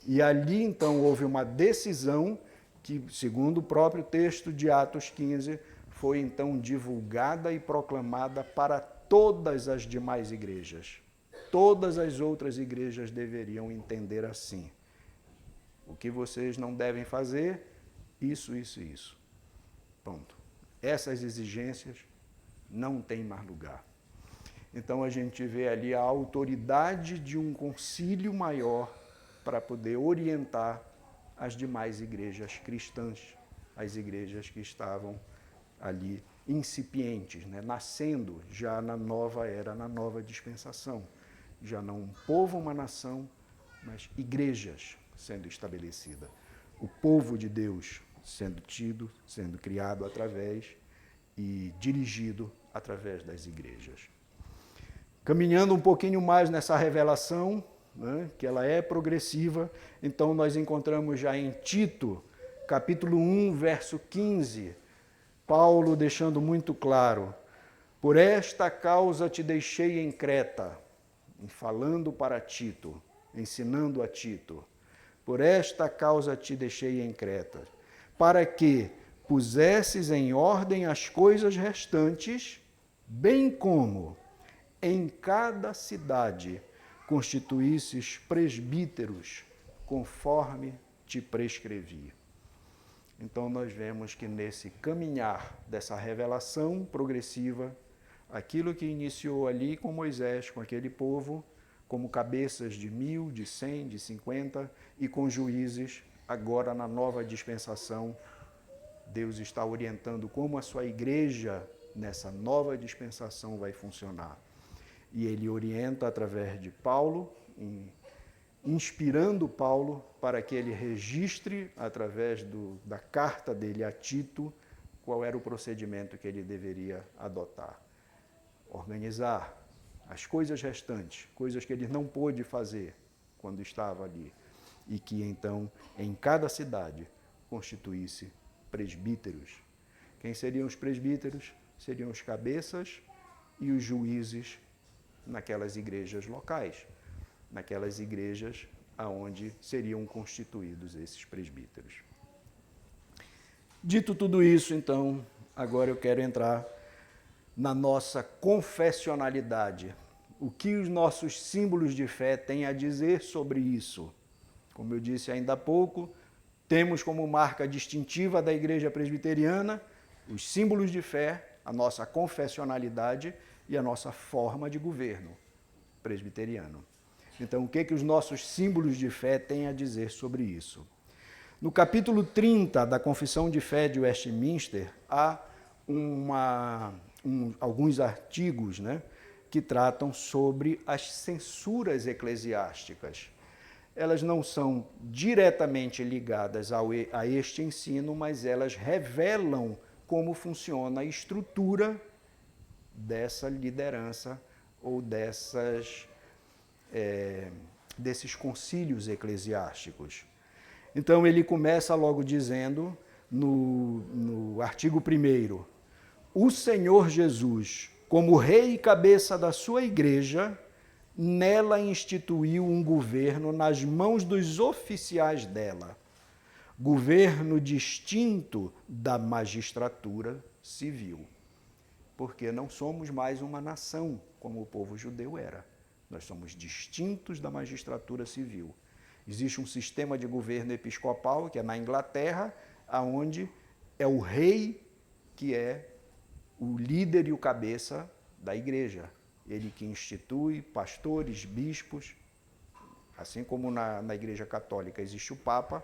E ali, então, houve uma decisão que, segundo o próprio texto de Atos 15, foi, então, divulgada e proclamada para todas as demais igrejas. Todas as outras igrejas deveriam entender assim. O que vocês não devem fazer, isso, isso e isso. Pronto. Essas exigências não têm mais lugar. Então, a gente vê ali a autoridade de um concílio maior para poder orientar as demais igrejas cristãs, as igrejas que estavam ali incipientes, né? Nascendo já na nova era, na nova dispensação. Já não um povo, uma nação, mas igrejas sendo estabelecida. O povo de Deus sendo tido, sendo criado através e dirigido através das igrejas. Caminhando um pouquinho mais nessa revelação, né, que ela é progressiva, então nós encontramos já em Tito, capítulo 1, verso 15, Paulo deixando muito claro: por esta causa te deixei em Creta, falando para Tito, ensinando a Tito, por esta causa te deixei em Creta, para que pusesses em ordem as coisas restantes, bem como em cada cidade constituísses presbíteros, conforme te prescrevi. Então nós vemos que nesse caminhar dessa revelação progressiva, aquilo que iniciou ali com Moisés, com aquele povo, como cabeças de 1000, de 100, de 50 e com juízes, agora na nova dispensação, Deus está orientando como a sua igreja nessa nova dispensação vai funcionar. E ele orienta através de Paulo, inspirando Paulo para que ele registre, através da carta dele a Tito, qual era o procedimento que ele deveria adotar. Organizar as coisas restantes, coisas que ele não pôde fazer quando estava ali, e que então, em cada cidade, constituísse presbíteros. Quem seriam os presbíteros? Seriam os cabeças e os juízes naquelas igrejas locais, naquelas igrejas aonde seriam constituídos esses presbíteros. Dito tudo isso, então, agora eu quero entrar na nossa confessionalidade. O que os nossos símbolos de fé têm a dizer sobre isso? Como eu disse ainda há pouco, temos como marca distintiva da Igreja Presbiteriana os símbolos de fé, a nossa confessionalidade e a nossa forma de governo presbiteriano. Então, o que os nossos símbolos de fé têm a dizer sobre isso? No capítulo 30 da Confissão de Fé de Westminster, há alguns artigos, né, que tratam sobre as censuras eclesiásticas. Elas não são diretamente ligadas a este ensino, mas elas revelam como funciona a estrutura dessa liderança ou desses concílios eclesiásticos. Então ele começa logo dizendo, no artigo 1º, o Senhor Jesus, como rei e cabeça da sua igreja, nela instituiu um governo nas mãos dos oficiais dela, governo distinto da magistratura civil, porque não somos mais uma nação como o povo judeu era. Nós somos distintos da magistratura civil. Existe um sistema de governo episcopal, que é na Inglaterra, onde é o rei que é o líder e o cabeça da igreja. Ele que institui pastores, bispos, assim como na igreja católica existe o Papa,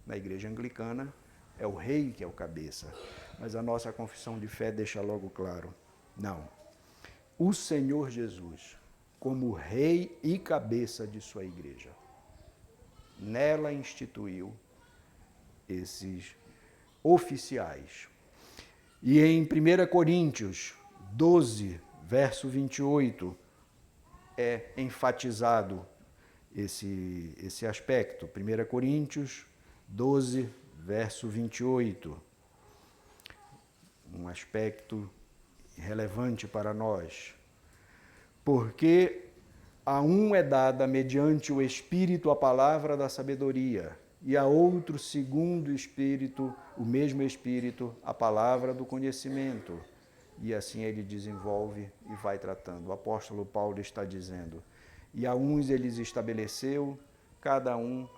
na igreja anglicana é o rei que é o cabeça. Mas a nossa confissão de fé deixa logo claro, não. O Senhor Jesus, como rei e cabeça de sua igreja, nela instituiu esses oficiais. E em 1 Coríntios 12, verso 28, é enfatizado esse aspecto. 1 Coríntios 12, verso 28. Um aspecto relevante para nós. Porque a um é dada mediante o Espírito a palavra da sabedoria, e a outro, segundo o Espírito, o mesmo Espírito, a palavra do conhecimento. E assim ele desenvolve e vai tratando. O apóstolo Paulo está dizendo, e a uns eles estabeleceu, cada um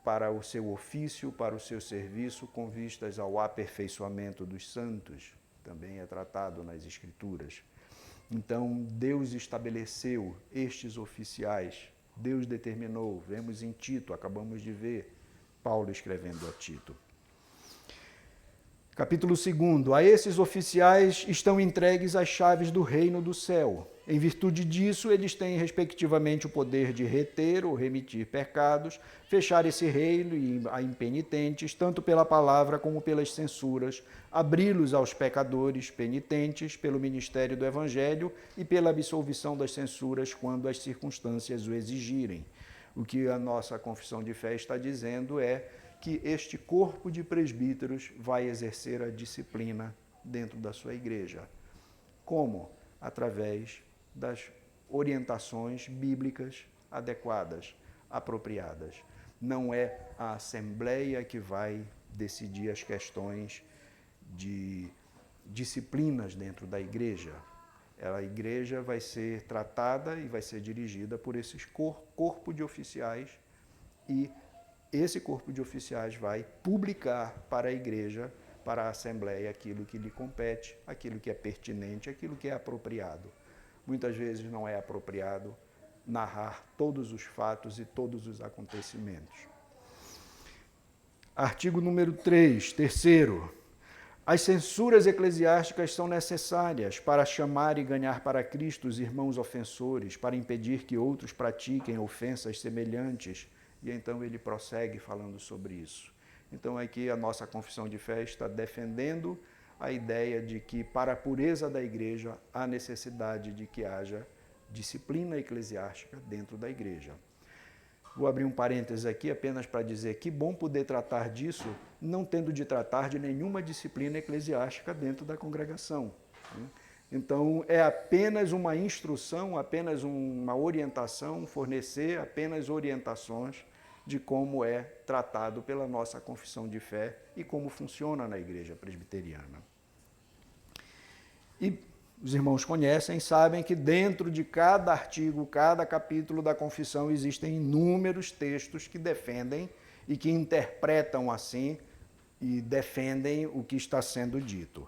para o seu ofício, para o seu serviço, com vistas ao aperfeiçoamento dos santos. Também é tratado nas Escrituras. Então, Deus estabeleceu estes oficiais, Deus determinou, vemos em Tito, acabamos de ver Paulo escrevendo a Tito. Capítulo 2. A esses oficiais estão entregues as chaves do reino do céu. Em virtude disso, eles têm, respectivamente, o poder de reter ou remitir pecados, fechar esse reino a impenitentes, tanto pela palavra como pelas censuras, abri-los aos pecadores penitentes pelo ministério do Evangelho e pela absolvição das censuras quando as circunstâncias o exigirem. O que a nossa confissão de fé está dizendo é que este corpo de presbíteros vai exercer a disciplina dentro da sua igreja. Como? Através das orientações bíblicas adequadas, apropriadas. Não é a Assembleia que vai decidir as questões de disciplinas dentro da igreja. A igreja vai ser tratada e vai ser dirigida por esses corpo de oficiais, e esse corpo de oficiais vai publicar para a igreja, para a Assembleia, aquilo que lhe compete, aquilo que é pertinente, aquilo que é apropriado. Muitas vezes não é apropriado narrar todos os fatos e todos os acontecimentos. Artigo número 3, terceiro. As censuras eclesiásticas são necessárias para chamar e ganhar para Cristo os irmãos ofensores, para impedir que outros pratiquem ofensas semelhantes. E então ele prossegue falando sobre isso. Então aqui a nossa confissão de fé está defendendo a ideia de que para a pureza da igreja há necessidade de que haja disciplina eclesiástica dentro da igreja. Vou abrir um parênteses aqui apenas para dizer que bom poder tratar disso não tendo de tratar de nenhuma disciplina eclesiástica dentro da congregação. Então, é apenas uma instrução, apenas uma orientação, fornecer apenas orientações de como é tratado pela nossa confissão de fé e como funciona na igreja presbiteriana. E os irmãos conhecem, sabem que dentro de cada artigo, cada capítulo da confissão existem inúmeros textos que defendem e que interpretam assim e defendem o que está sendo dito.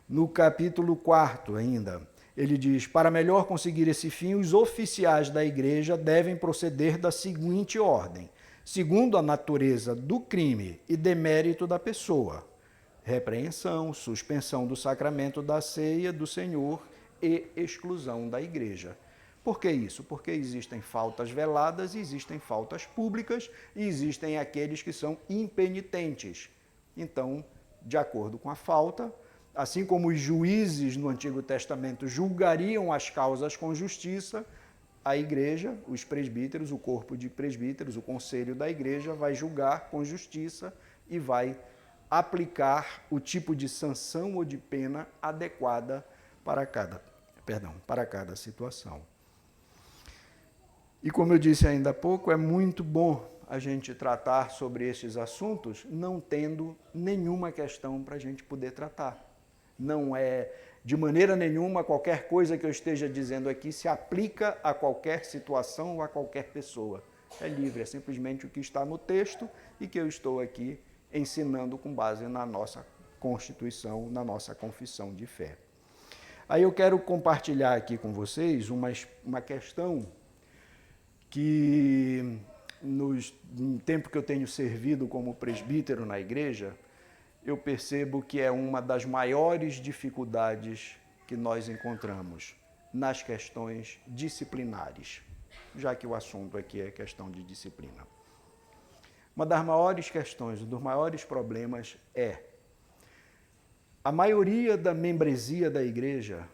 No capítulo 4 ainda, ele diz, para melhor conseguir esse fim, os oficiais da igreja devem proceder da seguinte ordem, segundo a natureza do crime e demérito da pessoa, repreensão, suspensão do sacramento da ceia do Senhor e exclusão da igreja. Por que isso? Porque existem faltas veladas, existem faltas públicas e existem aqueles que são impenitentes. Então, de acordo com a falta, assim como os juízes no Antigo Testamento julgariam as causas com justiça, a igreja, os presbíteros, o corpo de presbíteros, o conselho da igreja vai julgar com justiça e vai aplicar o tipo de sanção ou de pena adequada para cada situação. E como eu disse ainda há pouco, é muito bom a gente tratar sobre estes assuntos não tendo nenhuma questão para a gente poder tratar. Não é, de maneira nenhuma, qualquer coisa que eu esteja dizendo aqui se aplica a qualquer situação ou a qualquer pessoa. É livre, é simplesmente o que está no texto e que eu estou aqui ensinando com base na nossa Constituição, na nossa confissão de fé. Aí eu quero compartilhar aqui com vocês uma questão que, no tempo que eu tenho servido como presbítero na igreja, eu percebo que é uma das maiores dificuldades que nós encontramos nas questões disciplinares, já que o assunto aqui é questão de disciplina. Uma das maiores questões, um dos maiores problemas é a maioria da membresia da igreja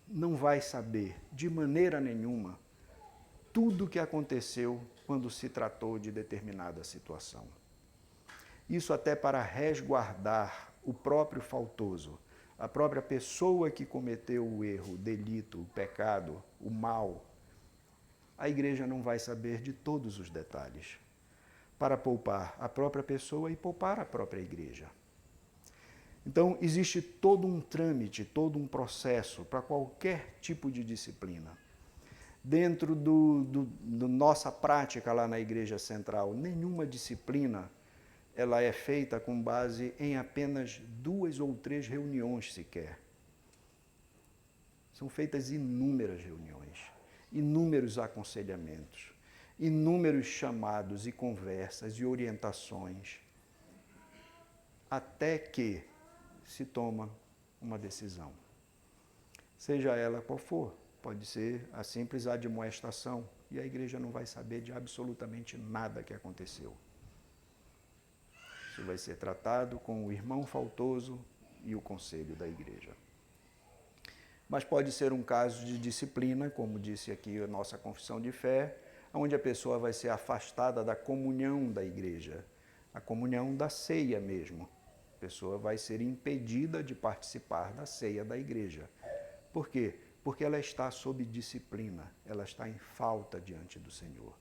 não vai saber, de maneira nenhuma, tudo o que aconteceu quando se tratou de determinada situação. Isso até para resguardar o próprio faltoso, a própria pessoa que cometeu o erro, o delito, o pecado, o mal. A igreja não vai saber de todos os detalhes, para poupar a própria pessoa e poupar a própria igreja. Então, existe todo um trâmite, todo um processo para qualquer tipo de disciplina. Dentro da nossa prática lá na Igreja Central, nenhuma disciplina ela é feita com base em apenas 2 ou 3 reuniões sequer. São feitas inúmeras reuniões, inúmeros aconselhamentos, inúmeros chamados e conversas e orientações, até que se toma uma decisão. Seja ela qual for, pode ser a simples admoestação, e a igreja não vai saber de absolutamente nada que aconteceu. Isso vai ser tratado com o irmão faltoso e o conselho da igreja. Mas pode ser um caso de disciplina, como disse aqui a nossa confissão de fé, onde a pessoa vai ser afastada da comunhão da igreja, a comunhão da ceia mesmo. A pessoa vai ser impedida de participar da ceia da igreja. Por quê? Porque ela está sob disciplina, ela está em falta diante do Senhor.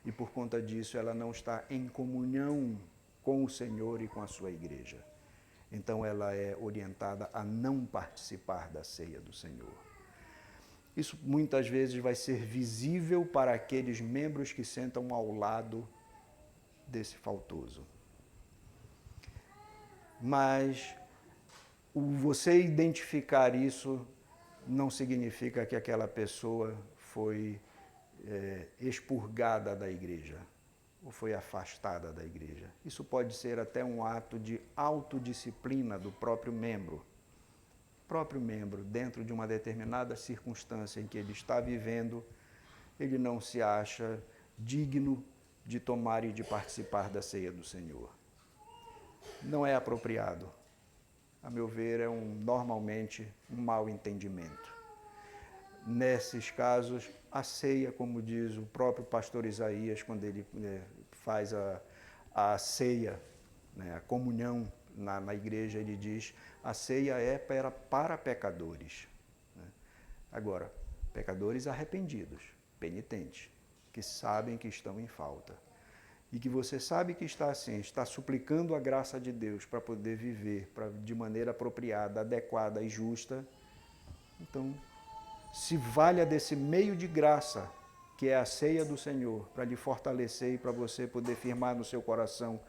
E por conta disso ela não está em comunhão com o Senhor e com a sua igreja. Então ela é orientada a não participar da ceia do Senhor. Isso muitas vezes vai ser visível para aqueles membros que sentam ao lado desse faltoso. Mas você identificar isso não significa que aquela pessoa foi expurgada da igreja ou foi afastada da igreja. Isso pode ser até um ato de autodisciplina do próprio membro. O próprio membro, dentro de uma determinada circunstância em que ele está vivendo, ele não se acha digno de tomar e de participar da ceia do Senhor. Não é apropriado. A meu ver, normalmente um mau entendimento. Nesses casos, a ceia, como diz o próprio pastor Isaías, quando ele faz a ceia, a comunhão na igreja, ele diz, a ceia é para pecadores. Agora, pecadores arrependidos, penitentes, que sabem que estão em falta. E que você sabe que está assim, está suplicando a graça de Deus para poder viver de maneira apropriada, adequada e justa. Então, se valha desse meio de graça, que é a ceia do Senhor, para lhe fortalecer e para você poder firmar no seu coração.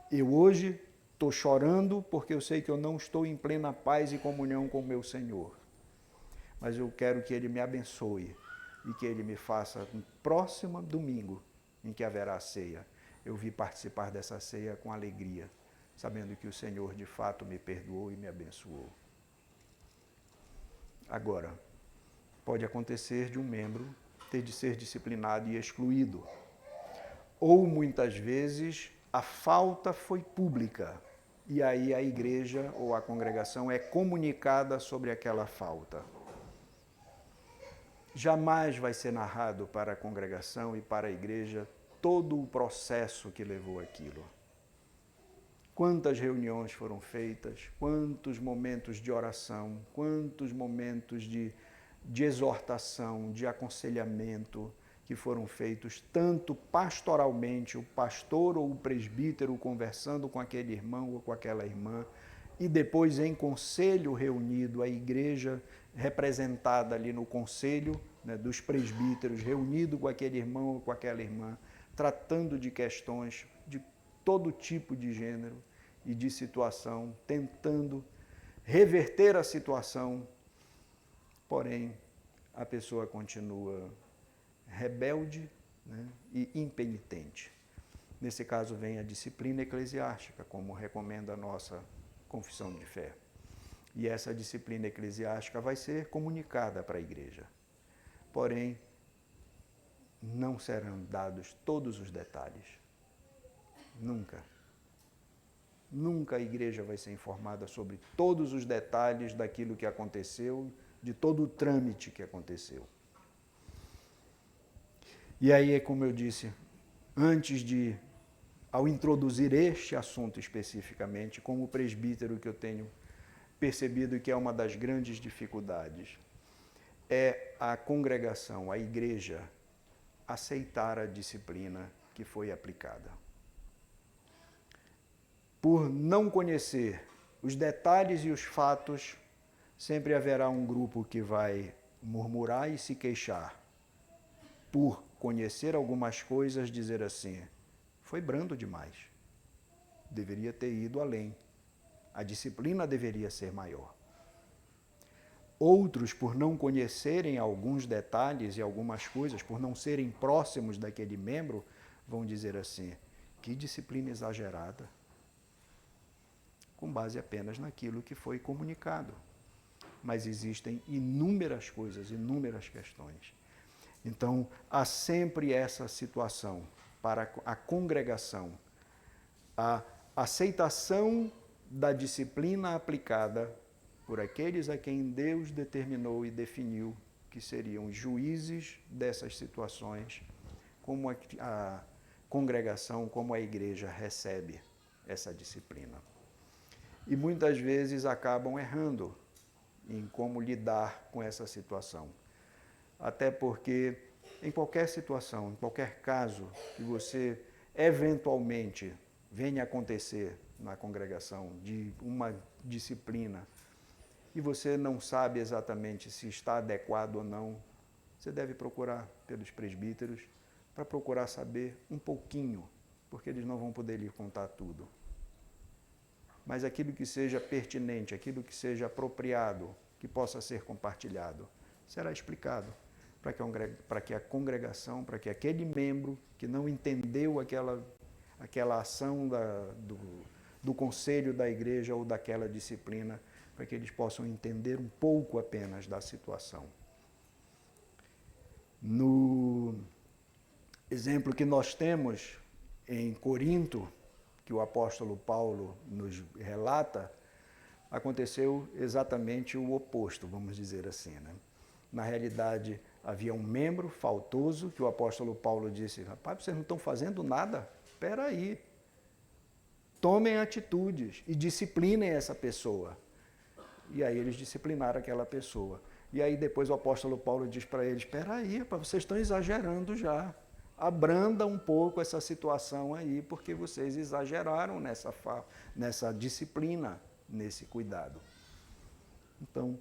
Eu hoje estou chorando porque eu sei que eu não estou em plena paz e comunhão com o meu Senhor. Mas eu quero que Ele me abençoe e que Ele me faça no próximo domingo, em que haverá a ceia, eu vi participar dessa ceia com alegria, sabendo que o Senhor de fato me perdoou e me abençoou. Agora, pode acontecer de um membro ter de ser disciplinado e excluído. Ou, muitas vezes, a falta foi pública, e aí a igreja ou a congregação é comunicada sobre aquela falta. Jamais vai ser narrado para a congregação e para a igreja todo o processo que levou aquilo. Quantas reuniões foram feitas, quantos momentos de oração, quantos momentos de exortação, de aconselhamento que foram feitos, tanto pastoralmente, o pastor ou o presbítero conversando com aquele irmão ou com aquela irmã, e depois em conselho reunido, a igreja representada ali no conselho, dos presbíteros, reunido com aquele irmão ou com aquela irmã, tratando de questões de todo tipo de gênero e de situação, tentando reverter a situação, porém a pessoa continua rebelde, né, e impenitente. Nesse caso vem a disciplina eclesiástica, como recomenda a nossa confissão de fé. E essa disciplina eclesiástica vai ser comunicada para a igreja. Porém, não serão dados todos os detalhes. Nunca. Nunca a igreja vai ser informada sobre todos os detalhes daquilo que aconteceu, de todo o trâmite que aconteceu. E aí é como eu disse, ao introduzir este assunto especificamente, como presbítero, que eu tenho percebido que é uma das grandes dificuldades, é a congregação, a igreja, aceitar a disciplina que foi aplicada. Por não conhecer os detalhes e os fatos, sempre haverá um grupo que vai murmurar e se queixar. Por conhecer algumas coisas, dizer assim, foi brando demais, deveria ter ido além, a disciplina deveria ser maior. Outros, por não conhecerem alguns detalhes e algumas coisas, por não serem próximos daquele membro, vão dizer assim, que disciplina exagerada, com base apenas naquilo que foi comunicado. Mas existem inúmeras coisas, inúmeras questões. Então, há sempre essa situação para a congregação, a aceitação da disciplina aplicada por aqueles a quem Deus determinou e definiu que seriam juízes dessas situações, como a congregação, como a igreja recebe essa disciplina. E muitas vezes acabam errando em como lidar com essa situação. Até porque em qualquer situação, em qualquer caso que você eventualmente venha acontecer na congregação de uma disciplina e você não sabe exatamente se está adequado ou não, você deve procurar pelos presbíteros para procurar saber um pouquinho, porque eles não vão poder lhe contar tudo. Mas aquilo que seja pertinente, aquilo que seja apropriado, que possa ser compartilhado, será explicado para que a congregação, para que aquele membro que não entendeu aquela ação do conselho da igreja ou daquela disciplina, para que eles possam entender um pouco apenas da situação. No exemplo que nós temos em Corinto, que o apóstolo Paulo nos relata, aconteceu exatamente o oposto, vamos dizer assim, né? Na realidade, havia um membro faltoso que o apóstolo Paulo disse, rapaz, vocês não estão fazendo nada? Espera aí. Tomem atitudes e disciplinem essa pessoa. E aí eles disciplinaram aquela pessoa. E aí depois o apóstolo Paulo diz para eles, espera aí, rapaz, vocês estão exagerando já. Abranda um pouco essa situação aí, porque vocês exageraram nessa disciplina, nesse cuidado. Então,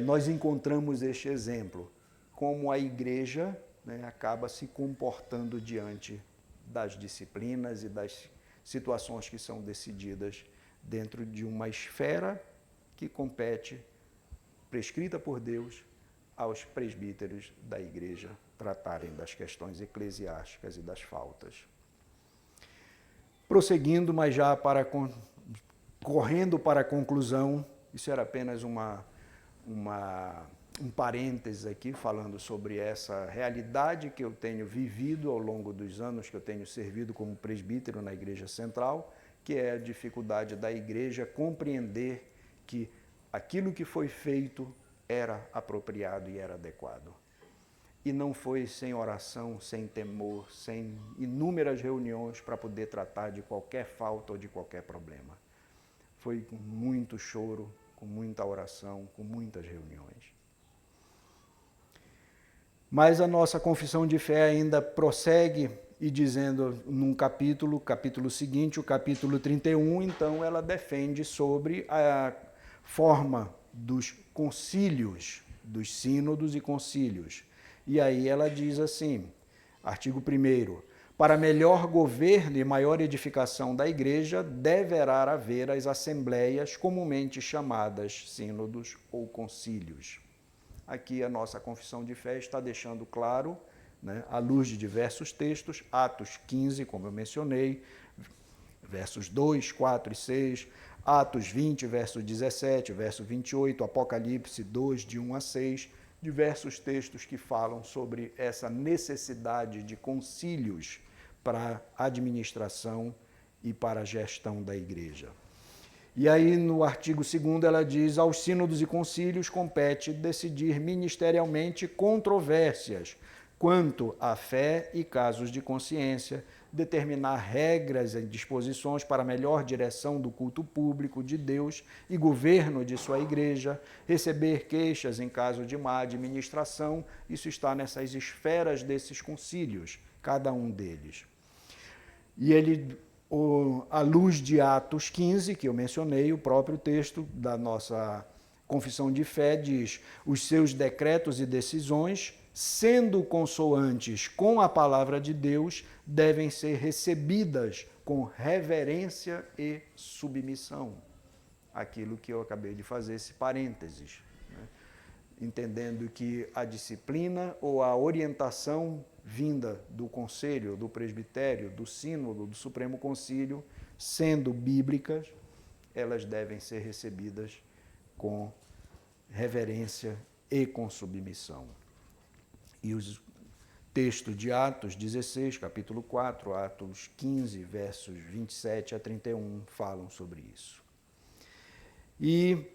nós encontramos este exemplo, como a igreja, né, acaba se comportando diante das disciplinas e das situações que são decididas dentro de uma esfera que compete, prescrita por Deus, aos presbíteros da igreja tratarem das questões eclesiásticas e das faltas. Prosseguindo, mas já correndo para a conclusão, isso era apenas um parênteses aqui, falando sobre essa realidade que eu tenho vivido ao longo dos anos que eu tenho servido como presbítero na Igreja Central, que é a dificuldade da igreja compreender que aquilo que foi feito era apropriado e era adequado. E não foi sem oração, sem temor, sem inúmeras reuniões para poder tratar de qualquer falta ou de qualquer problema. Foi com muito choro, com muita oração, com muitas reuniões. Mas a nossa confissão de fé ainda prossegue e dizendo num capítulo seguinte, o capítulo 31, então ela defende sobre a forma dos concílios, dos sínodos e concílios. E aí ela diz assim, artigo 1º, Para melhor governo e maior edificação da igreja, deverá haver as assembleias comumente chamadas sínodos ou concílios. Aqui a nossa confissão de fé está deixando claro, né, à luz de diversos textos, Atos 15, como eu mencionei, versos 2, 4 e 6, Atos 20, verso 17, verso 28, Apocalipse 2, de 1 a 6, diversos textos que falam sobre essa necessidade de concílios para a administração e para a gestão da igreja. E aí, no artigo 2º, ela diz: aos sínodos e concílios compete decidir ministerialmente controvérsias quanto à fé e casos de consciência, determinar regras e disposições para a melhor direção do culto público de Deus e governo de sua igreja, receber queixas em caso de má administração. Isso está nessas esferas desses concílios, cada um deles. E ele, à luz de Atos 15, que eu mencionei, o próprio texto da nossa confissão de fé diz: os seus decretos e decisões, sendo consoantes com a palavra de Deus, devem ser recebidas com reverência e submissão. Aquilo que eu acabei de fazer, esse parênteses, né? Entendendo que a disciplina ou a orientação vinda do conselho, do presbitério, do sínodo, do Supremo Concílio, sendo bíblicas, elas devem ser recebidas com reverência e com submissão. E os textos de Atos 16, capítulo 4, Atos 15, versos 27 a 31, falam sobre isso. E,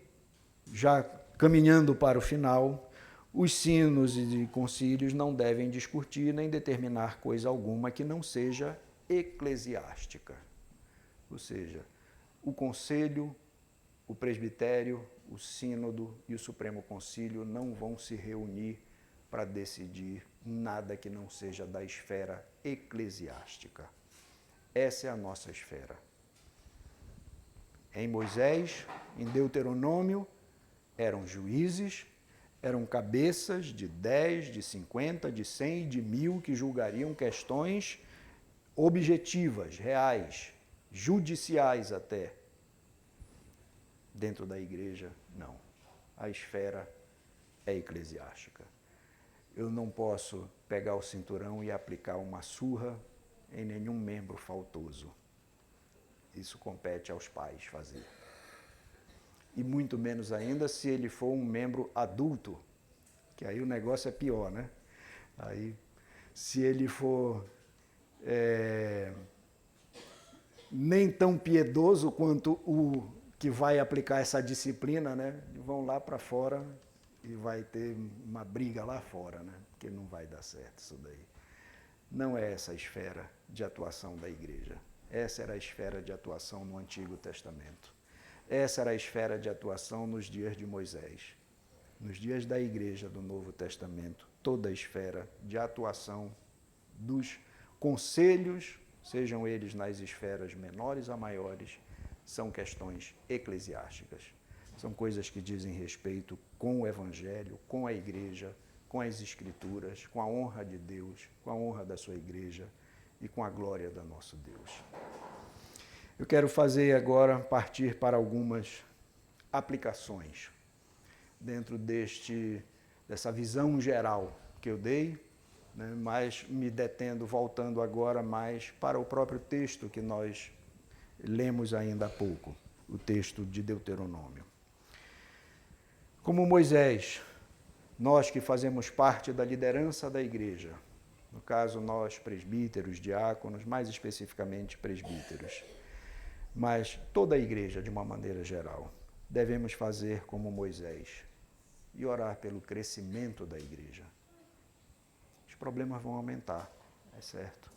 já caminhando para o final, os sínodos e concílios não devem discutir nem determinar coisa alguma que não seja eclesiástica. Ou seja, o conselho, o presbitério, o sínodo e o Supremo Concílio não vão se reunir para decidir nada que não seja da esfera eclesiástica. Essa é a nossa esfera. Em Moisés, em Deuteronômio, eram juízes, eram cabeças de 10, de 50, de 100 e de 1000 que julgariam questões objetivas, reais, judiciais até. Dentro da igreja, não. A esfera é eclesiástica. Eu não posso pegar o cinturão e aplicar uma surra em nenhum membro faltoso. Isso compete aos pais fazer. E muito menos ainda se ele for um membro adulto, que aí o negócio é pior, né? Aí, se ele for nem tão piedoso quanto o que vai aplicar essa disciplina, né? Vão lá para fora e vai ter uma briga lá fora, né? Porque não vai dar certo isso daí. Não é essa a esfera de atuação da igreja. Essa era a esfera de atuação no Antigo Testamento. Essa era a esfera de atuação nos dias de Moisés. Nos dias da igreja do Novo Testamento, toda a esfera de atuação dos conselhos, sejam eles nas esferas menores a maiores, são questões eclesiásticas. São coisas que dizem respeito com o Evangelho, com a igreja, com as Escrituras, com a honra de Deus, com a honra da sua igreja e com a glória do nosso Deus. Eu quero fazer agora, partir para algumas aplicações dentro dessa visão geral que eu dei, né, mas me detendo, voltando agora mais para o próprio texto que nós lemos ainda há pouco, o texto de Deuteronômio. Como Moisés, nós que fazemos parte da liderança da igreja, no caso nós presbíteros, diáconos, mais especificamente presbíteros, mas toda a igreja de uma maneira geral, devemos fazer como Moisés e orar pelo crescimento da igreja. Os problemas vão aumentar, é certo.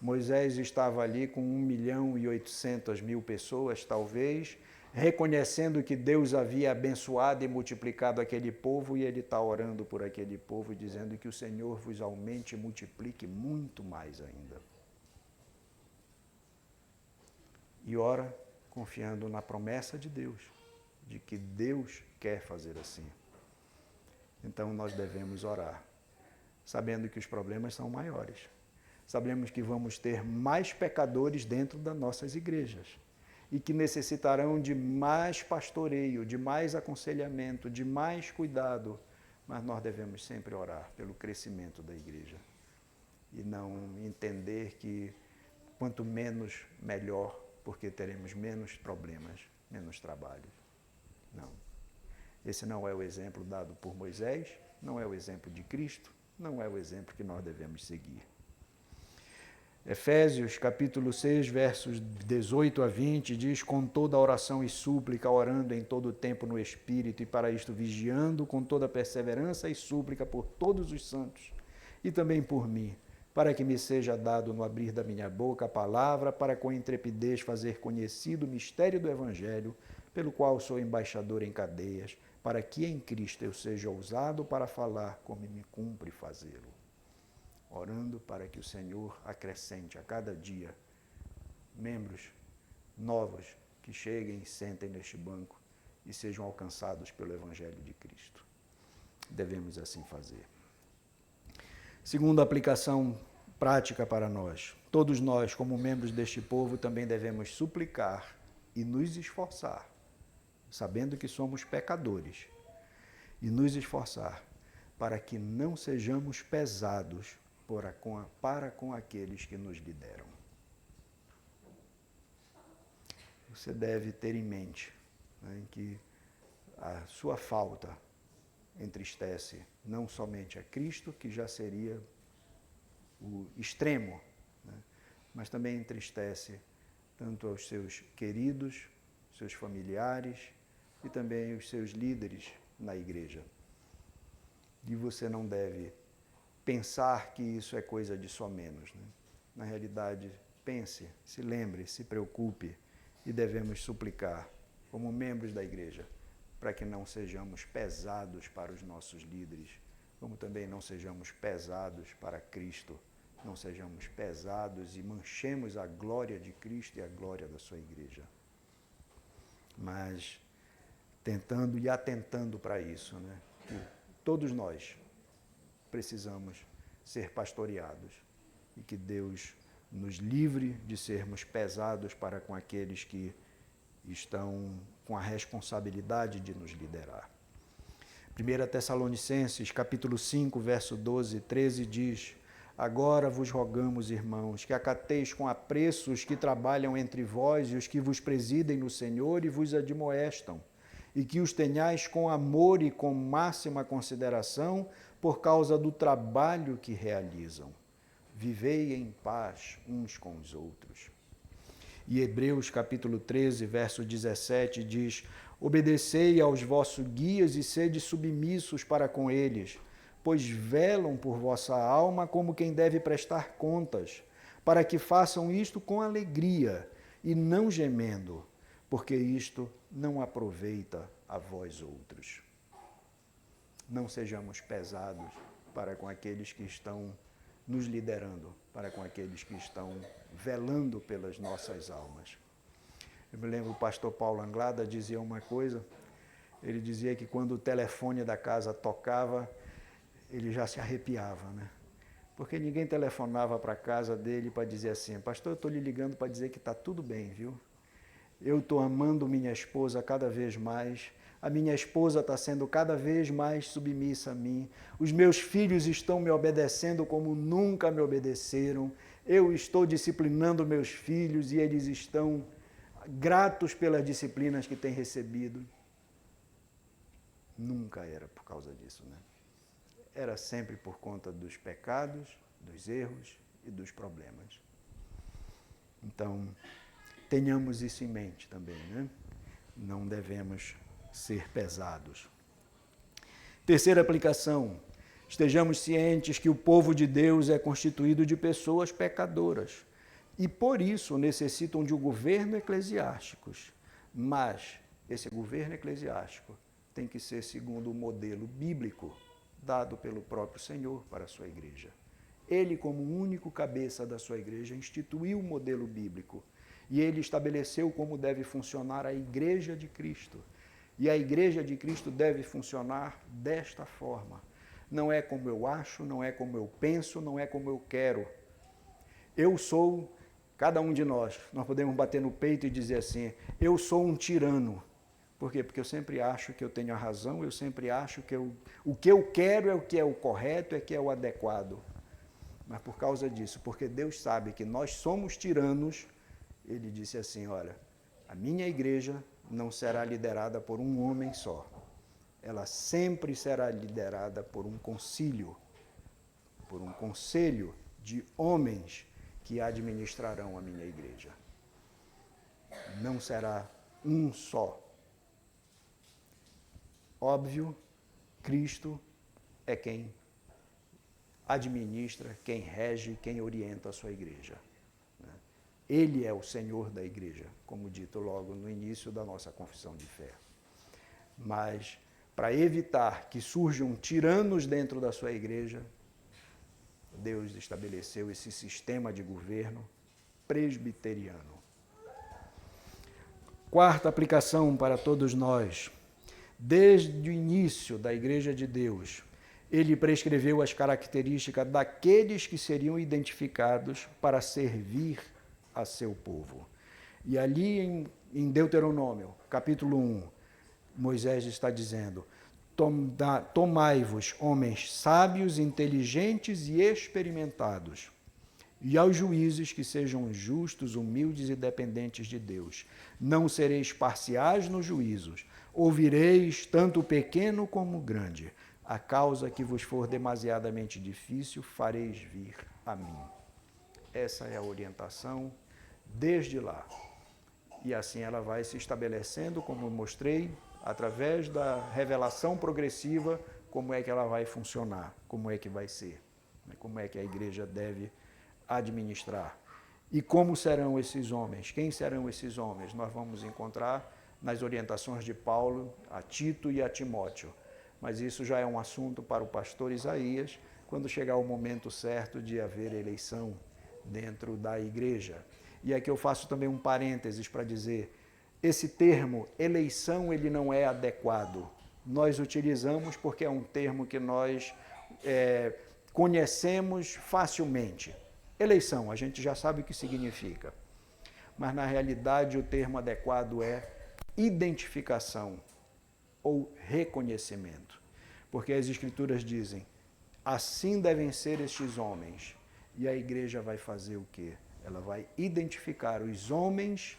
Moisés estava ali com 1.800.000 pessoas, talvez, reconhecendo que Deus havia abençoado e multiplicado aquele povo, e ele está orando por aquele povo e dizendo que o Senhor vos aumente e multiplique muito mais ainda. E ora confiando na promessa de Deus, de que Deus quer fazer assim. Então nós devemos orar, sabendo que os problemas são maiores, sabemos que vamos ter mais pecadores dentro das nossas igrejas e que necessitarão de mais pastoreio, de mais aconselhamento, de mais cuidado, mas nós devemos sempre orar pelo crescimento da igreja e não entender que quanto menos, melhor, porque teremos menos problemas, menos trabalho. Não. Esse não é o exemplo dado por Moisés, não é o exemplo de Cristo, não é o exemplo que nós devemos seguir. Efésios, capítulo 6, versos 18 a 20, diz: com toda oração e súplica, orando em todo o tempo no Espírito, e para isto vigiando com toda perseverança e súplica por todos os santos, e também por mim, para que me seja dado no abrir da minha boca a palavra, para com intrepidez fazer conhecido o mistério do Evangelho, pelo qual sou embaixador em cadeias, para que em Cristo eu seja ousado para falar como me cumpre fazê-lo. Orando para que o Senhor acrescente a cada dia membros novos que cheguem e sentem neste banco e sejam alcançados pelo Evangelho de Cristo. Devemos assim fazer. Segunda aplicação prática para nós. Todos nós, como membros deste povo, também devemos suplicar e nos esforçar, sabendo que somos pecadores, e nos esforçar para que não sejamos pesados para com aqueles que nos lideram. Você deve ter em mente, né, que a sua falta entristece não somente a Cristo, que já seria o extremo, né, mas também entristece tanto aos seus queridos, seus familiares e também os seus líderes na igreja. E você não deve pensar que isso é coisa de só menos, né? Na realidade, pense, se lembre, se preocupe e devemos suplicar, como membros da igreja, para que não sejamos pesados para os nossos líderes, como também não sejamos pesados para Cristo, não sejamos pesados e manchemos a glória de Cristo e a glória da sua igreja. Mas tentando e atentando para isso, né? Que todos nós precisamos ser pastoreados e que Deus nos livre de sermos pesados para com aqueles que estão com a responsabilidade de nos liderar. 1 Tessalonicenses, capítulo 5, verso 12 e 13 diz: agora vos rogamos, irmãos, que acateis com apreço os que trabalham entre vós e os que vos presidem no Senhor e vos admoestam, e que os tenhais com amor e com máxima consideração por causa do trabalho que realizam. Vivei em paz uns com os outros. E Hebreus capítulo 13, verso 17 diz: obedecei aos vossos guias e sede submissos para com eles, pois velam por vossa alma como quem deve prestar contas, para que façam isto com alegria e não gemendo, porque isto não aproveita a vós outros. Não sejamos pesados para com aqueles que estão nos liderando, para com aqueles que estão velando pelas nossas almas. Eu me lembro, o pastor Paulo Anglada dizia uma coisa, ele dizia que quando o telefone da casa tocava, ele já se arrepiava, né? Porque ninguém telefonava para a casa dele para dizer assim: pastor, eu estou lhe ligando para dizer que está tudo bem, viu? Eu estou amando minha esposa cada vez mais, a minha esposa está sendo cada vez mais submissa a mim, os meus filhos estão me obedecendo como nunca me obedeceram, eu estou disciplinando meus filhos e eles estão gratos pelas disciplinas que têm recebido. Nunca era por causa disso, né? Era sempre por conta dos pecados, dos erros e dos problemas. Então, tenhamos isso em mente também, né? Não devemos ser pesados. Terceira aplicação: estejamos cientes que o povo de Deus é constituído de pessoas pecadoras e, por isso, necessitam de um governo eclesiástico. Mas esse governo eclesiástico tem que ser segundo o modelo bíblico dado pelo próprio Senhor para a sua igreja. Ele, como único cabeça da sua igreja, instituiu o modelo bíblico e ele estabeleceu como deve funcionar a igreja de Cristo. E a igreja de Cristo deve funcionar desta forma. Não é como eu acho, não é como eu penso, não é como eu quero. Eu sou, cada um de nós podemos bater no peito e dizer assim, eu sou um tirano. Por quê? Porque eu sempre acho que eu tenho a razão, eu sempre acho que o que eu quero é o que é o correto, é o que é o adequado. Mas por causa disso, porque Deus sabe que nós somos tiranos, ele disse assim, olha, a minha igreja não será liderada por um homem só. Ela sempre será liderada por um concílio, por um conselho de homens que administrarão a minha igreja. Não será um só. Óbvio, Cristo é quem administra, quem rege, quem orienta a sua igreja. Ele é o Senhor da igreja, como dito logo no início da nossa confissão de fé. Mas, para evitar que surjam tiranos dentro da sua igreja, Deus estabeleceu esse sistema de governo presbiteriano. Quarta aplicação para todos nós. Desde o início da Igreja de Deus, ele prescreveu as características daqueles que seriam identificados para servir a seu povo. E ali em Deuteronômio, capítulo 1, Moisés está dizendo, tomai-vos homens sábios, inteligentes e experimentados, e aos juízes que sejam justos, humildes e dependentes de Deus. Não sereis parciais nos juízos, ouvireis tanto o pequeno como o grande. A causa que vos for demasiadamente difícil, fareis vir a mim. Essa é a orientação desde lá. E assim ela vai se estabelecendo, como eu mostrei, através da revelação progressiva, como é que ela vai funcionar, como é que vai ser, como é que a igreja deve administrar. E como serão esses homens? Quem serão esses homens? Nós vamos encontrar nas orientações de Paulo a Tito e a Timóteo. Mas isso já é um assunto para o pastor Isaías, quando chegar o momento certo de haver eleição dentro da igreja. E aqui eu faço também um parênteses para dizer, esse termo, eleição, ele não é adequado. Nós utilizamos porque é um termo que nós conhecemos facilmente. Eleição, a gente já sabe o que significa. Mas, na realidade, o termo adequado é identificação ou reconhecimento. Porque as Escrituras dizem, assim devem ser estes homens. E a igreja vai fazer o quê? Ela vai identificar os homens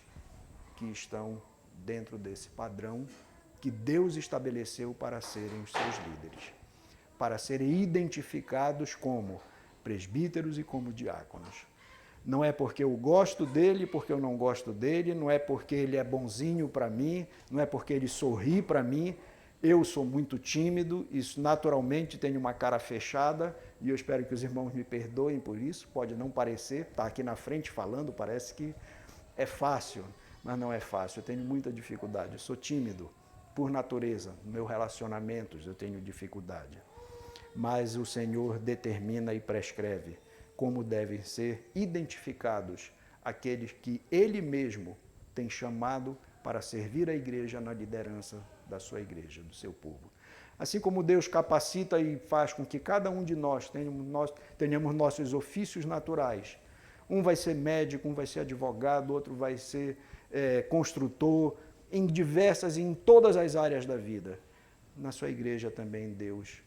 que estão dentro desse padrão que Deus estabeleceu para serem os seus líderes. Para serem identificados como presbíteros e como diáconos. Não é porque eu gosto dele, porque eu não gosto dele, não é porque ele é bonzinho para mim, não é porque ele sorri para mim. Eu sou muito tímido, isso naturalmente tenho uma cara fechada, e eu espero que os irmãos me perdoem por isso, pode não parecer, está aqui na frente falando, parece que é fácil, mas não é fácil, eu tenho muita dificuldade, eu sou tímido por natureza, nos meus relacionamentos eu tenho dificuldade. Mas o Senhor determina e prescreve como devem ser identificados aqueles que Ele mesmo tem chamado para servir a igreja na liderança da sua igreja, do seu povo. Assim como Deus capacita e faz com que cada um de nós tenhamos nossos ofícios naturais. Um vai ser médico, um vai ser advogado, outro vai ser construtor, em todas as áreas da vida. Na sua igreja também Deus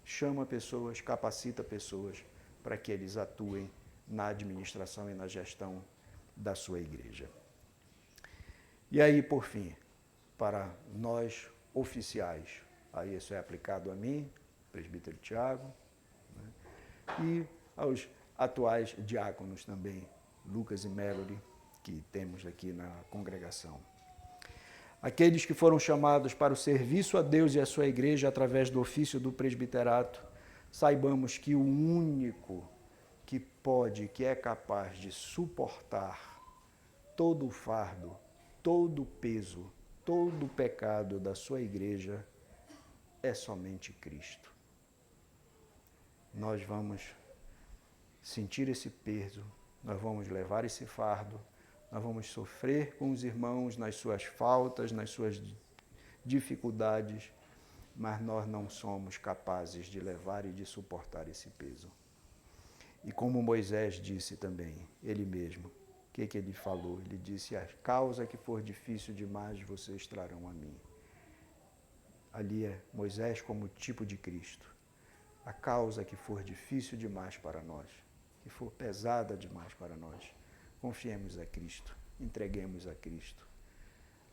chama pessoas, capacita pessoas para que eles atuem na administração e na gestão da sua igreja. E aí, por fim, para nós oficiais, aí isso é aplicado a mim, presbítero Tiago, e aos atuais diáconos também, Lucas e Melody, que temos aqui na congregação. Aqueles que foram chamados para o serviço a Deus e a sua igreja através do ofício do presbiterato, saibamos que o único que pode, que é capaz de suportar todo o fardo, todo o peso, todo o pecado da sua igreja é somente Cristo. Nós vamos sentir esse peso, nós vamos levar esse fardo, nós vamos sofrer com os irmãos nas suas faltas, nas suas dificuldades, mas nós não somos capazes de levar e de suportar esse peso. E como Moisés disse também, ele mesmo, o que ele falou? Ele disse, a causa que for difícil demais, vocês trarão a mim. Ali é Moisés como tipo de Cristo. A causa que for difícil demais para nós, que for pesada demais para nós, confiemos a Cristo, entreguemos a Cristo.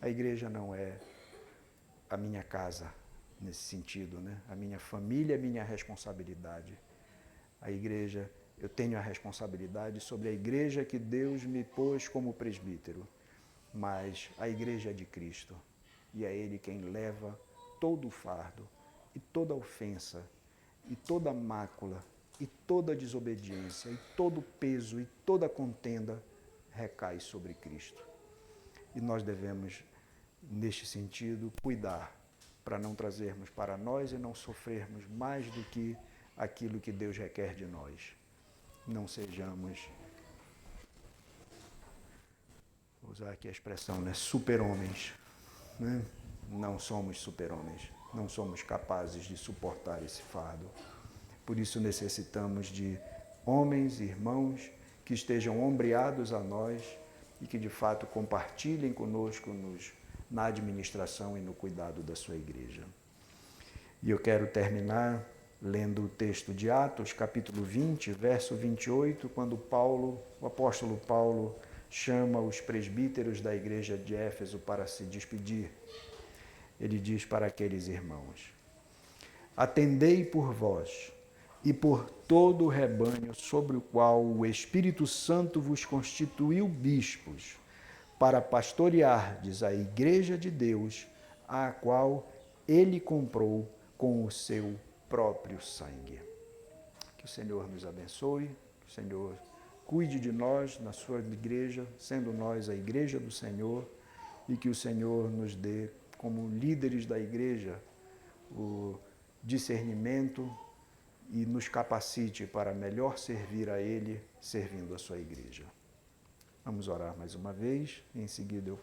A igreja não é a minha casa nesse sentido, né? A minha família é minha responsabilidade. A igreja, eu tenho a responsabilidade sobre a igreja que Deus me pôs como presbítero, mas a igreja é de Cristo e é Ele quem leva todo o fardo e toda ofensa e toda mácula e toda desobediência e todo peso e toda contenda recai sobre Cristo. E nós devemos, neste sentido, cuidar para não trazermos para nós e não sofrermos mais do que aquilo que Deus requer de nós. Não sejamos, vou usar aqui a expressão, né, super-homens. Né? Não somos super-homens, não somos capazes de suportar esse fardo. Por isso necessitamos de homens, irmãos, que estejam ombreados a nós e que de fato compartilhem conosco na administração e no cuidado da sua igreja. E eu quero terminar lendo o texto de Atos, capítulo 20, verso 28, quando o apóstolo Paulo chama os presbíteros da igreja de Éfeso para se despedir. Ele diz para aqueles irmãos: atendei por vós e por todo o rebanho sobre o qual o Espírito Santo vos constituiu bispos, para pastoreardes a igreja de Deus, a qual ele comprou com o seu próprio sangue. Que o Senhor nos abençoe, que o Senhor cuide de nós na sua igreja, sendo nós a igreja do Senhor, e que o Senhor nos dê, como líderes da igreja, o discernimento e nos capacite para melhor servir a Ele, servindo a sua igreja. Vamos orar mais uma vez, e em seguida eu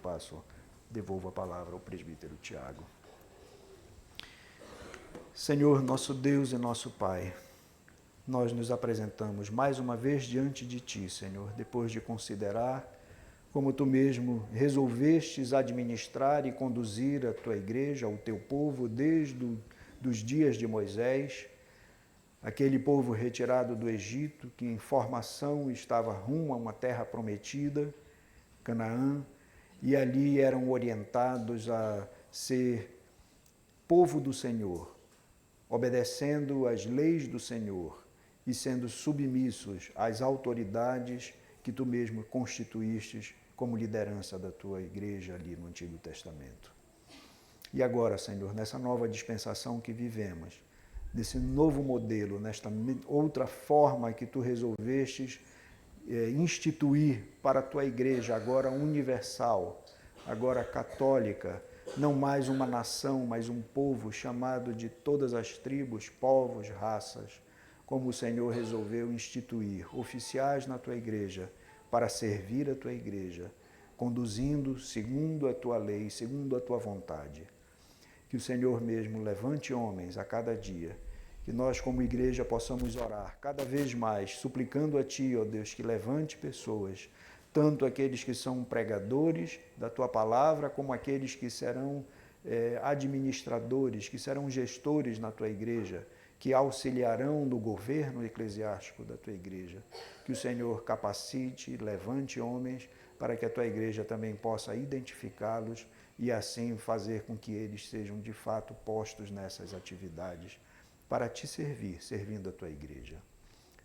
devolvo a palavra ao presbítero Tiago. Senhor, nosso Deus e nosso Pai, nós nos apresentamos mais uma vez diante de Ti, Senhor, depois de considerar como Tu mesmo resolvestes administrar e conduzir a Tua igreja, o Teu povo, desde os dias de Moisés, aquele povo retirado do Egito, que em formação estava rumo a uma terra prometida, Canaã, e ali eram orientados a ser povo do Senhor, obedecendo às leis do Senhor e sendo submissos às autoridades que Tu mesmo constituístes como liderança da Tua igreja ali no Antigo Testamento. E agora, Senhor, nessa nova dispensação que vivemos, desse novo modelo, nesta outra forma que Tu resolvestes instituir para a Tua igreja, agora universal, agora católica, não mais uma nação, mas um povo chamado de todas as tribos, povos, raças, como o Senhor resolveu instituir oficiais na Tua igreja para servir a Tua igreja, conduzindo segundo a Tua lei, segundo a Tua vontade. Que o Senhor mesmo levante homens a cada dia, que nós como igreja possamos orar cada vez mais, suplicando a Ti, ó Deus, que levante pessoas, tanto aqueles que são pregadores da Tua palavra, como aqueles que serão administradores, que serão gestores na Tua igreja, que auxiliarão no governo eclesiástico da Tua igreja. Que o Senhor capacite e levante homens para que a Tua igreja também possa identificá-los e assim fazer com que eles sejam de fato postos nessas atividades para Te servir, servindo a Tua igreja.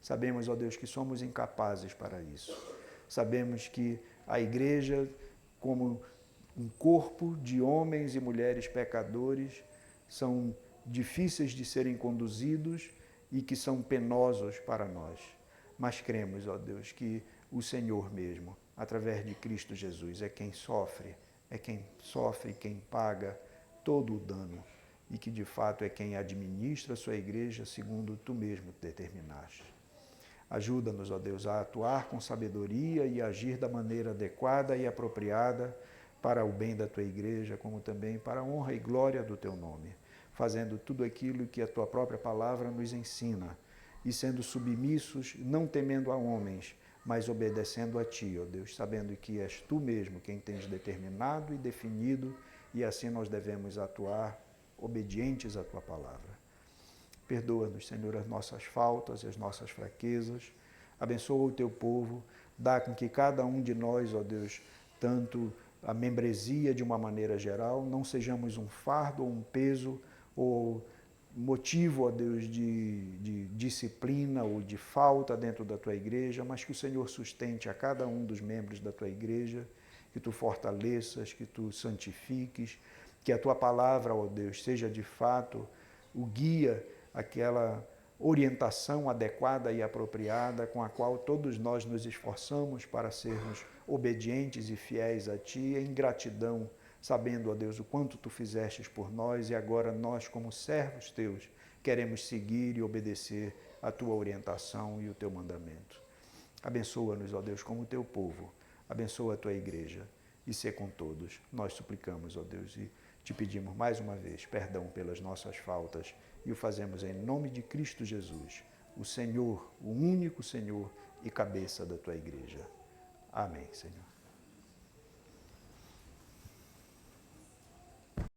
Sabemos, ó Deus, que somos incapazes para isso. Sabemos que a igreja, como um corpo de homens e mulheres pecadores, são difíceis de serem conduzidos e que são penosos para nós. Mas cremos, ó Deus, que o Senhor mesmo, através de Cristo Jesus, é quem sofre, quem paga todo o dano e que de fato é quem administra a sua igreja segundo Tu mesmo determinaste. Ajuda-nos, ó Deus, a atuar com sabedoria e agir da maneira adequada e apropriada para o bem da Tua igreja, como também para a honra e glória do Teu nome, fazendo tudo aquilo que a Tua própria palavra nos ensina, e sendo submissos, não temendo a homens, mas obedecendo a Ti, ó Deus, sabendo que és Tu mesmo quem tens determinado e definido, e assim nós devemos atuar obedientes à Tua palavra. Perdoa-nos, Senhor, as nossas faltas e as nossas fraquezas. Abençoa o Teu povo, dá com que cada um de nós, ó Deus, tanto a membresia de uma maneira geral, não sejamos um fardo ou um peso ou motivo, ó Deus, de disciplina ou de falta dentro da Tua igreja, mas que o Senhor sustente a cada um dos membros da Tua igreja, que Tu fortaleças, que Tu santifiques, que a Tua palavra, ó Deus, seja de fato o guia, aquela orientação adequada e apropriada com a qual todos nós nos esforçamos para sermos obedientes e fiéis a Ti, em gratidão, sabendo, ó Deus, o quanto Tu fizestes por nós e agora nós, como servos Teus, queremos seguir e obedecer a Tua orientação e o Teu mandamento. Abençoa-nos, ó Deus, como Teu povo, abençoa a Tua igreja e sê com todos. Nós suplicamos, ó Deus, e Te pedimos mais uma vez perdão pelas nossas faltas e o fazemos em nome de Cristo Jesus, o Senhor, o único Senhor e cabeça da Tua igreja. Amém, Senhor.